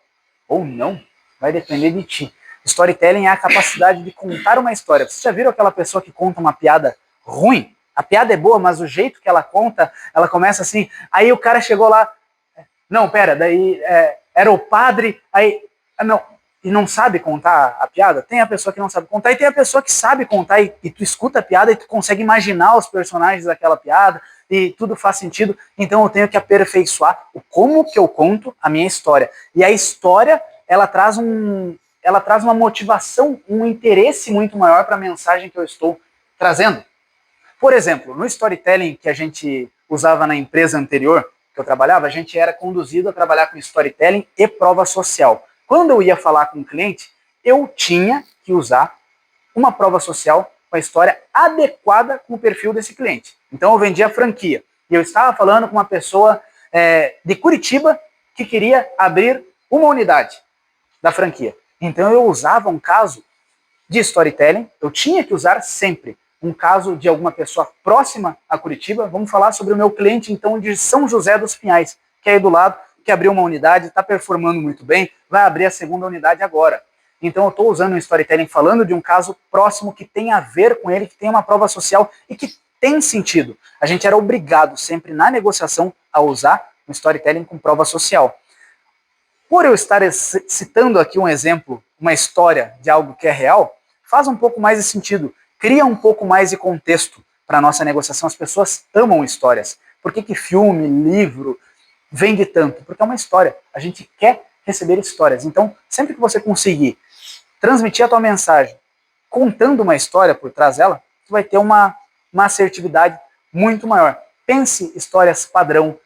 ou não, vai depender de ti. Storytelling é a capacidade de contar uma história. Vocês já viram aquela pessoa que conta uma piada ruim? A piada é boa, mas o jeito que ela conta, ela começa assim, aí o cara chegou lá, não, pera, daí era o padre, aí, não, e não sabe contar a piada? Tem a pessoa que não sabe contar e tem a pessoa que sabe contar e tu escuta a piada e tu consegue imaginar os personagens daquela piada e tudo faz sentido, então eu tenho que aperfeiçoar o como que eu conto a minha história. E a história, ela traz uma motivação, um interesse muito maior para a mensagem que eu estou trazendo. Por exemplo, no storytelling que a gente usava na empresa anterior, que eu trabalhava, a gente era conduzido a trabalhar com storytelling e prova social. Quando eu ia falar com o cliente, eu tinha que usar uma prova social com a história adequada com o perfil desse cliente. Então eu vendia franquia. E eu estava falando com uma pessoa de Curitiba que queria abrir uma unidade da franquia. Então eu usava um caso de storytelling, eu tinha que usar sempre um caso de alguma pessoa próxima a Curitiba. Vamos falar sobre o meu cliente, então, de São José dos Pinhais, que é aí do lado, que abriu uma unidade, está performando muito bem, vai abrir a segunda unidade agora. Então eu estou usando um storytelling falando de um caso próximo que tem a ver com ele, que tem uma prova social e que tem sentido. A gente era obrigado sempre na negociação a usar um storytelling com prova social. Por eu estar citando aqui um exemplo, uma história de algo que é real, faz um pouco mais de sentido, cria um pouco mais de contexto para a nossa negociação. As pessoas amam histórias. Por que filme, livro vende tanto? Porque é uma história. A gente quer receber histórias. Então, sempre que você conseguir transmitir a tua mensagem contando uma história por trás dela, tu vai ter uma assertividade muito maior. Pense histórias padrão,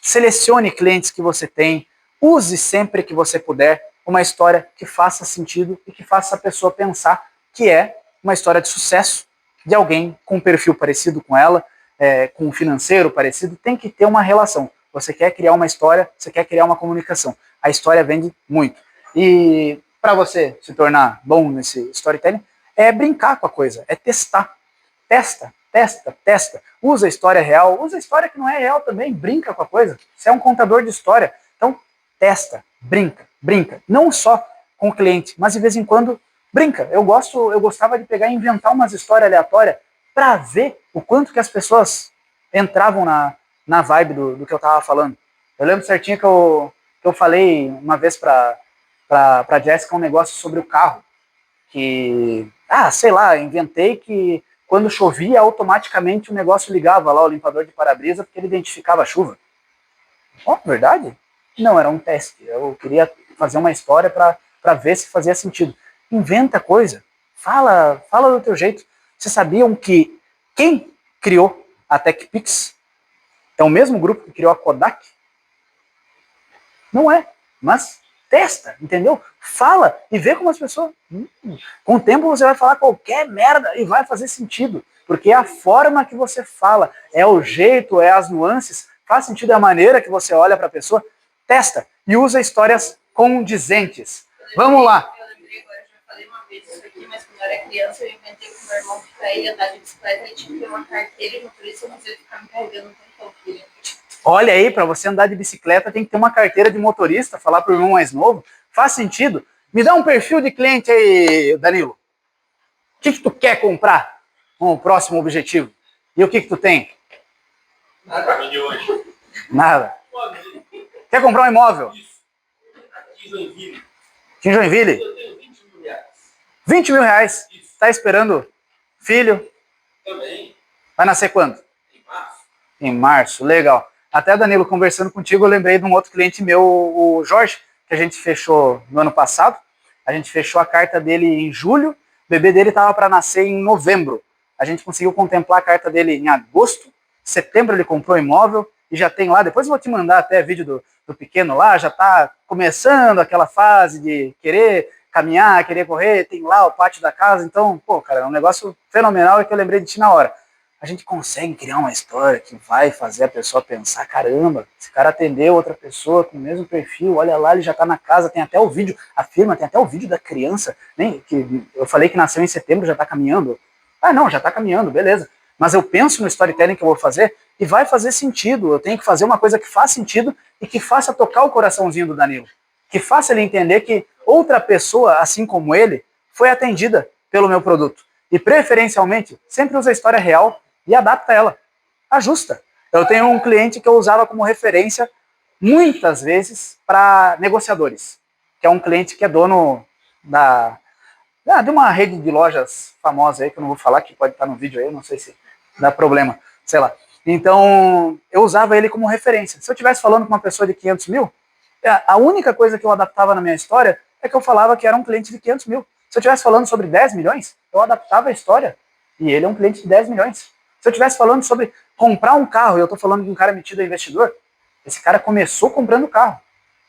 selecione clientes que você tem, use sempre que você puder uma história que faça sentido e que faça a pessoa pensar que é uma história de sucesso de alguém com um perfil parecido com ela, com um financeiro parecido. Tem que ter uma relação. Você quer criar uma história, você quer criar uma comunicação. A história vende muito. E para você se tornar bom nesse storytelling, é brincar com a coisa, é testar. Testa. Usa a história real, usa a história que não é real também, brinca com a coisa. Você é um contador de história. Então, testa, brinca. Não só com o cliente, mas de vez em quando brinca. Eu gostava de pegar e inventar umas histórias aleatórias para ver o quanto que as pessoas entravam na vibe do que eu estava falando. Eu lembro certinho que eu falei uma vez para Jéssica um negócio sobre o carro. Que, sei lá, inventei que quando chovia, automaticamente o negócio ligava lá, o limpador de para-brisa, porque ele identificava a chuva. Verdade? Não, era um teste. Eu queria fazer uma história para ver se fazia sentido. Inventa coisa. Fala do teu jeito. Vocês sabiam que quem criou a TechPix é o mesmo grupo que criou a Kodak? Não é, mas testa, entendeu? Fala e vê como as pessoas... Com o tempo você vai falar qualquer merda e vai fazer sentido. Porque é a forma que você fala, é o jeito, é as nuances, faz sentido a maneira que você olha para a pessoa. Testa e usa histórias condizentes. Vamos lá. Eu lembrei agora, já falei uma vez isso aqui, mas quando eu era criança eu inventei com meu irmão que pra ele andar de bicicleta ele tinha que ter uma carteira de motorista, mas ele ficava me carregando um tempão. Olha aí, para você andar de bicicleta tem que ter uma carteira de motorista, falar para o irmão mais novo. Faz sentido? Me dá um perfil de cliente aí, Danilo. O que tu quer comprar com o próximo objetivo? E o que tu tem? Nada. Nada. Quer comprar um imóvel? Aqui em Joinville. Aqui em Joinville? Eu tenho 20 mil reais. 20 mil reais? Está esperando filho? Também. Vai nascer quando? Em março. Em março, legal. Até, Danilo, conversando contigo, eu lembrei de um outro cliente meu, o Jorge, que a gente fechou no ano passado. A gente fechou a carta dele em julho, o bebê dele estava para nascer em novembro. A gente conseguiu contemplar a carta dele em agosto, setembro ele comprou o imóvel e já tem lá, depois eu vou te mandar até vídeo do pequeno lá, já está começando aquela fase de querer caminhar, querer correr, tem lá o pátio da casa, então, pô, cara, é um negócio fenomenal e que eu lembrei de ti na hora. A gente consegue criar uma história que vai fazer a pessoa pensar, caramba, esse cara atendeu outra pessoa com o mesmo perfil, olha lá, ele já está na casa, tem até o vídeo, a firma tem até o vídeo da criança, nem que eu falei que nasceu em setembro, já está caminhando. Ah, não, já está caminhando, beleza. Mas eu penso no storytelling que eu vou fazer e vai fazer sentido. Eu tenho que fazer uma coisa que faz sentido e que faça tocar o coraçãozinho do Danilo. Que faça ele entender que outra pessoa, assim como ele, foi atendida pelo meu produto. E preferencialmente, sempre usa a história real e adapta ela, ajusta. Eu tenho um cliente que eu usava como referência muitas vezes para negociadores, que é um cliente que é dono de uma rede de lojas famosa aí, que eu não vou falar, que pode estar no vídeo aí, não sei se dá problema, sei lá. Então, eu usava ele como referência. Se eu estivesse falando com uma pessoa de 500 mil, a única coisa que eu adaptava na minha história é que eu falava que era um cliente de 500 mil. Se eu estivesse falando sobre 10 milhões, eu adaptava a história. E ele é um cliente de 10 milhões. Se eu estivesse falando sobre comprar um carro, e eu estou falando de um cara metido a investidor, esse cara começou comprando carro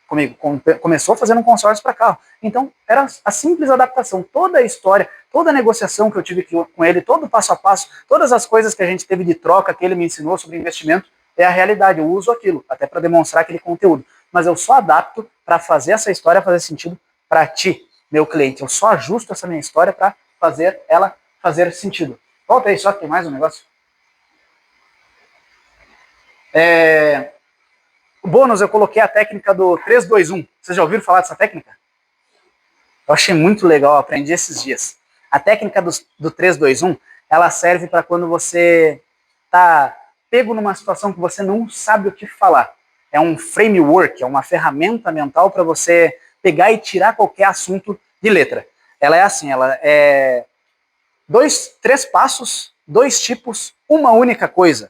comigo, começou fazendo um consórcio para carro. Então, era a simples adaptação. Toda a história, toda a negociação que eu tive com ele, todo o passo a passo, todas as coisas que a gente teve de troca, que ele me ensinou sobre investimento, é a realidade. Eu uso aquilo, até para demonstrar aquele conteúdo. Mas eu só adapto para fazer essa história fazer sentido para ti, meu cliente. Eu só ajusto essa minha história para fazer ela fazer sentido. Volta aí só, que tem mais um negócio. O bônus, eu coloquei a técnica do 3-2-1. Vocês já ouviram falar dessa técnica? Eu achei muito legal, aprendi esses dias. A técnica do 3-2-1, ela serve para quando você está pego numa situação que você não sabe o que falar. É um framework, é uma ferramenta mental para você pegar e tirar qualquer assunto de letra. Ela é assim, ela é 3 passos, 2 tipos, uma única coisa.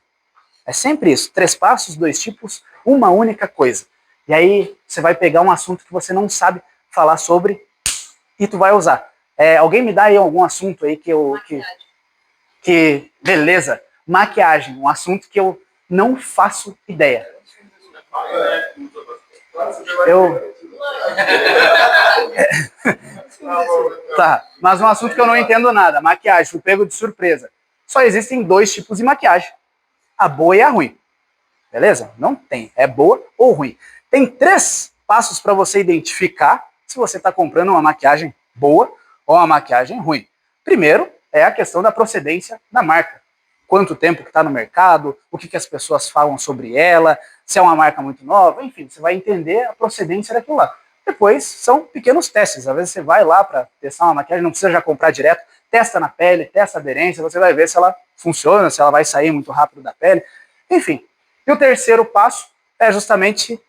É sempre isso, 3 passos, 2 tipos, uma única coisa. E aí você vai pegar um assunto que você não sabe falar sobre e tu vai usar. Alguém me dá aí algum assunto aí que beleza, maquiagem, um assunto que eu não faço ideia. Tá, mas um assunto que eu não entendo nada, maquiagem, fui pego de surpresa. Só existem 2 tipos de maquiagem, a boa e a ruim. Beleza? Não tem, é boa ou ruim. Tem 3 passos para você identificar se você está comprando uma maquiagem boa ou uma maquiagem ruim. Primeiro é a questão da procedência da marca. Quanto tempo que está no mercado, o que as pessoas falam sobre ela, se é uma marca muito nova, enfim, você vai entender a procedência daquilo lá. Depois são pequenos testes, às vezes você vai lá para testar uma maquiagem, não precisa já comprar direto, testa na pele, testa a aderência, você vai ver se ela funciona, se ela vai sair muito rápido da pele, enfim. E o terceiro passo é justamente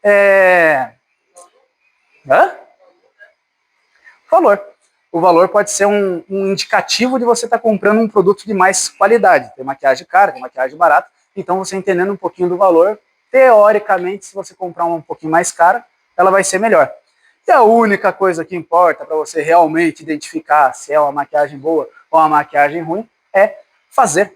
valor. O valor pode ser um indicativo de você estar comprando um produto de mais qualidade. Tem maquiagem cara, tem maquiagem barata. Então, você entendendo um pouquinho do valor, teoricamente, se você comprar uma um pouquinho mais cara, ela vai ser melhor. E a única coisa que importa para você realmente identificar se é uma maquiagem boa ou uma maquiagem ruim é fazer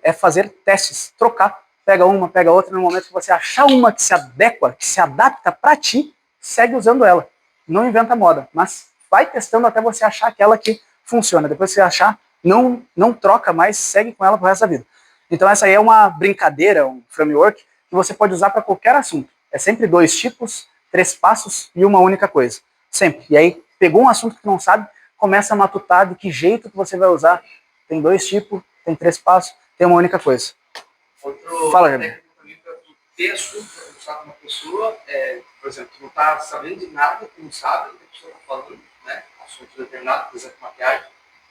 testes, trocar. Pega uma, pega outra, no momento que você achar uma que se adequa, que se adapta para ti, segue usando ela. Não inventa moda, mas vai testando até você achar aquela que funciona. Depois que você achar, não troca mais, segue com ela pro resto da vida. Então essa aí é uma brincadeira, um framework, que você pode usar para qualquer assunto. É sempre 2 tipos, 3 passos e uma única coisa. Sempre. E aí, pegou um assunto que não sabe, começa a matutar de que jeito que você vai usar. Tem 2 tipos, tem 3 passos, tem uma única coisa. Fala, Jamil. Também para tu ter assunto para conversar com uma pessoa, por exemplo, tu não está sabendo de nada, tu não sabe o que a pessoa está falando, né? Assunto determinado, por exemplo, maquiagem.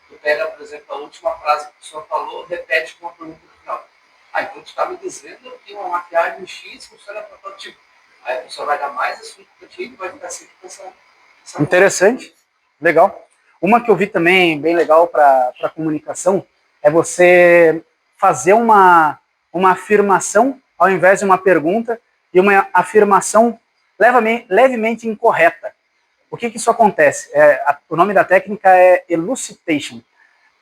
Tu pega, por exemplo, a última frase que a pessoa falou, repete com uma pergunta no final. Então tu está me dizendo que uma maquiagem X funciona para todo tipo. Aí a pessoa vai dar mais assunto para ti e vai ficar sempre pensando. Interessante, legal. Uma que eu vi também bem legal para comunicação é você fazer uma afirmação ao invés de uma pergunta e uma afirmação levemente incorreta. O que isso acontece? O nome da técnica é elucidation.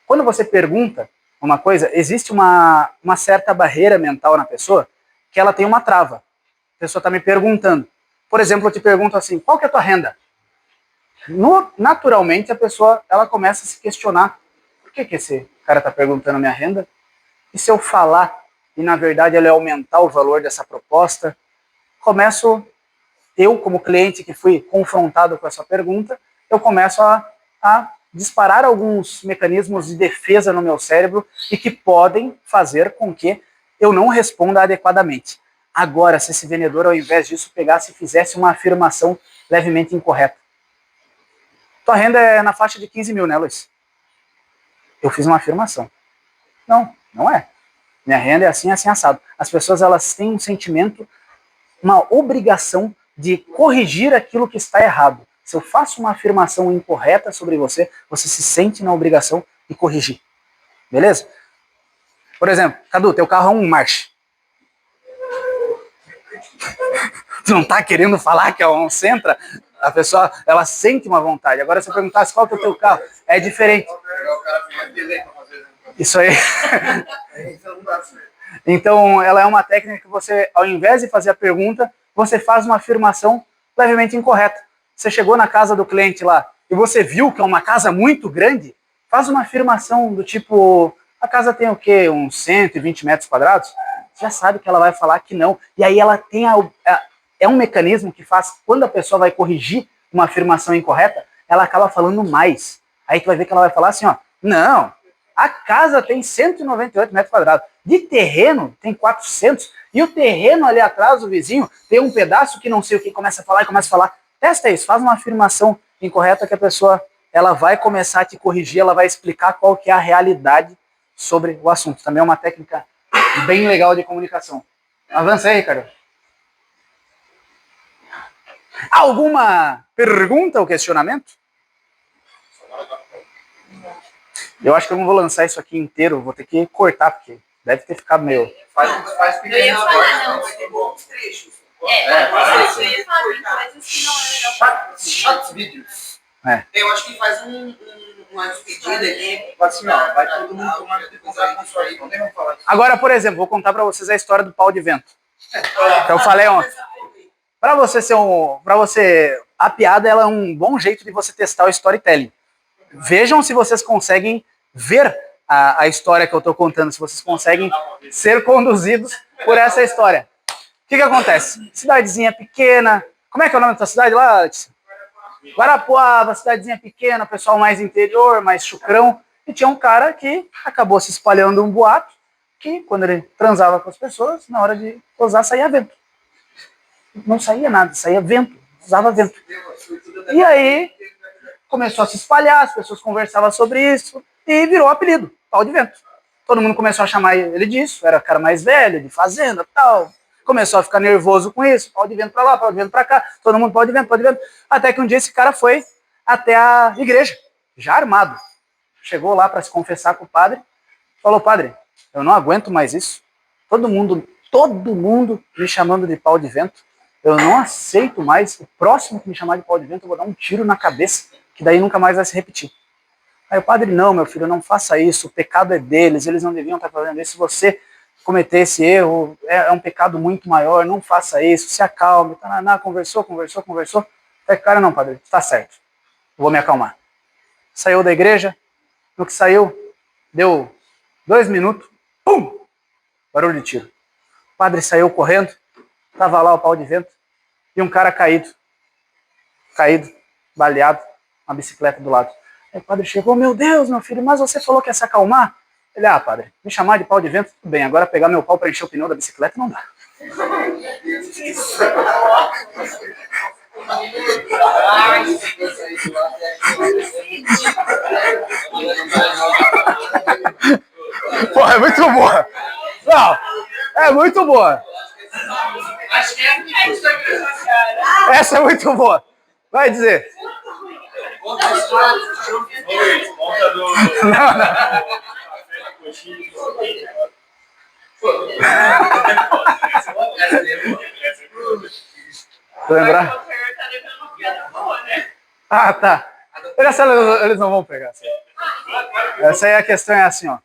Quando você pergunta uma coisa, existe uma certa barreira mental na pessoa que ela tem uma trava. A pessoa está me perguntando. Por exemplo, eu te pergunto assim, qual que é a tua renda? Naturalmente, a pessoa ela começa a se questionar. Por que esse cara está perguntando a minha renda? E se eu falar e, na verdade, ele aumentar o valor dessa proposta? Eu, como cliente que fui confrontado com essa pergunta, eu começo a disparar alguns mecanismos de defesa no meu cérebro e que podem fazer com que eu não responda adequadamente. Agora, se esse vendedor, ao invés disso, pegasse e fizesse uma afirmação levemente incorreta. Tua renda é na faixa de 15 mil, né, Luiz? Eu fiz uma afirmação. Não, não é. Minha renda é assim, assim, assado. As pessoas, elas têm um sentimento, uma obrigação de corrigir aquilo que está errado. Se eu faço uma afirmação incorreta sobre você, você se sente na obrigação de corrigir. Beleza? Por exemplo, Cadu, teu carro é um March. Tu não tá querendo falar que é um Sentra? A pessoa, ela sente uma vontade. Agora, se eu perguntasse qual que é o teu carro, é diferente. Isso aí. Então, ela é uma técnica que você, ao invés de fazer a pergunta, você faz uma afirmação levemente incorreta. Você chegou na casa do cliente lá e você viu que é uma casa muito grande, faz uma afirmação do tipo, a casa tem o quê? Uns 120 metros quadrados? Você já sabe que ela vai falar que não. E aí ela tem é um mecanismo que faz, quando a pessoa vai corrigir uma afirmação incorreta, ela acaba falando mais. Aí tu vai ver que ela vai falar assim, ó, não, a casa tem 198 metros quadrados, de terreno tem 400, e o terreno ali atrás, o vizinho, tem um pedaço que não sei o que, começa a falar e começa a falar. Testa isso, faz uma afirmação incorreta que a pessoa, ela vai começar a te corrigir, ela vai explicar qual que é a realidade sobre o assunto. Também é uma técnica bem legal de comunicação. Avança aí, Ricardo. Alguma pergunta ou questionamento? Eu acho que eu não vou lançar isso aqui inteiro, vou ter que cortar, porque deve ter ficado meio... Faz pequenas partes, não vai ter bons trechos. Eu ia falar, tem coisas que não é legal. Short vídeos. Eu acho que faz uma despedida ali. Assim, ó, vai todo mundo tomar de contar com isso aí. Não tem como falar. Agora, por exemplo, vou contar para vocês a história do pau de vento. Que eu falei ontem. Para você a piada ela é um bom jeito de você testar o storytelling. Vejam se vocês conseguem ver a história que eu estou contando, se vocês conseguem ser conduzidos por essa história. O que acontece? Cidadezinha pequena. Como é que é o nome da tua cidade lá, Letícia? Guarapuava, cidadezinha pequena, pessoal mais interior, mais chucrão. E tinha um cara que acabou se espalhando um boato que, quando ele transava com as pessoas, na hora de gozar, saía vento. Não saía nada, saía vento, usava vento. E aí começou a se espalhar, as pessoas conversavam sobre isso e virou o apelido, pau de vento. Todo mundo começou a chamar ele disso, era o cara mais velho, de fazenda e tal. Começou a ficar nervoso com isso, pau de vento pra lá, pau de vento pra cá, todo mundo pau de vento, pau de vento. Até que um dia esse cara foi até a igreja, já armado. Chegou lá para se confessar com o padre, falou, padre, eu não aguento mais isso. Todo mundo me chamando de pau de vento. Eu não aceito mais. O próximo que me chamar de pau de vento, eu vou dar um tiro na cabeça, que daí nunca mais vai se repetir. Aí o padre, não, meu filho, não faça isso, o pecado é deles, eles não deviam estar fazendo isso. Se você cometer esse erro, é um pecado muito maior, não faça isso, se acalme. Conversou. Aí, cara, não, padre, está certo, eu vou me acalmar. Saiu da igreja, no que saiu, deu 2 minutos, pum, barulho de tiro. O padre saiu correndo, estava lá o pau de vento, e um cara caído, baleado, uma bicicleta do lado. Aí o padre chegou, meu Deus, meu filho, mas você falou que ia se acalmar? Ele, padre, me chamar de pau de vento, tudo bem, agora pegar meu pau para encher o pneu da bicicleta não dá. Pô, é muito boa. Não, é muito boa. Essa é muito boa. Vai dizer. Lembrar? Tá levando uma piada boa, né? Ah, tá. Essa eles não vão pegar. Assim. Essa aí a questão é assim, ó.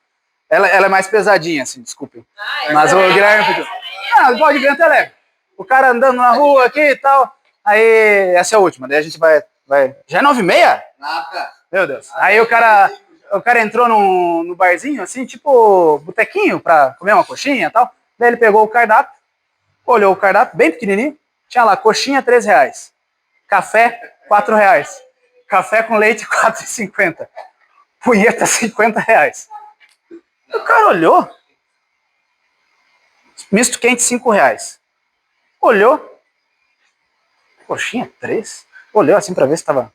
Ela é mais pesadinha, assim, desculpem. Mas o Guilherme pediu. Ah, pode vir até leve. O cara andando na rua aqui e tal. Aí, essa é a última. Daí a gente vai. Já é 9h30? Nada. Meu Deus. Aí o cara entrou no barzinho, assim, tipo botequinho, pra comer uma coxinha e tal. Daí ele pegou o cardápio, olhou o cardápio, bem pequenininho. Tinha lá, coxinha R$3. Café, R$4. Café com leite, R$4,50. Punheta, R$50. O cara olhou. Misto quente, R$5. Olhou. Coxinha, 3. Olhou assim pra ver se tava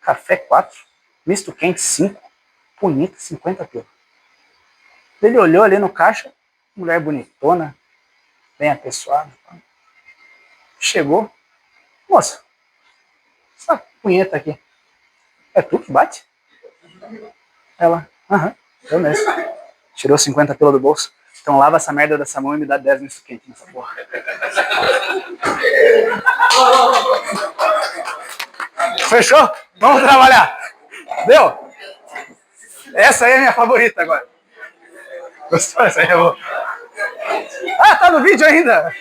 café, 4. Misto quente, 5. Punheta, 50 pila. Ele olhou ali no caixa. Mulher bonitona. Bem apessoada. Chegou. Moça, essa punheta aqui. É tu que bate? Ela, aham, eu mesmo. Tirou 50 pila do bolso. Então lava essa merda dessa mão e me dá 10 misto quente nessa porra. Fechou? Vamos trabalhar. Deu? Essa aí é a minha favorita agora. Gostou? Essa aí eu vou. Ah, tá no vídeo ainda?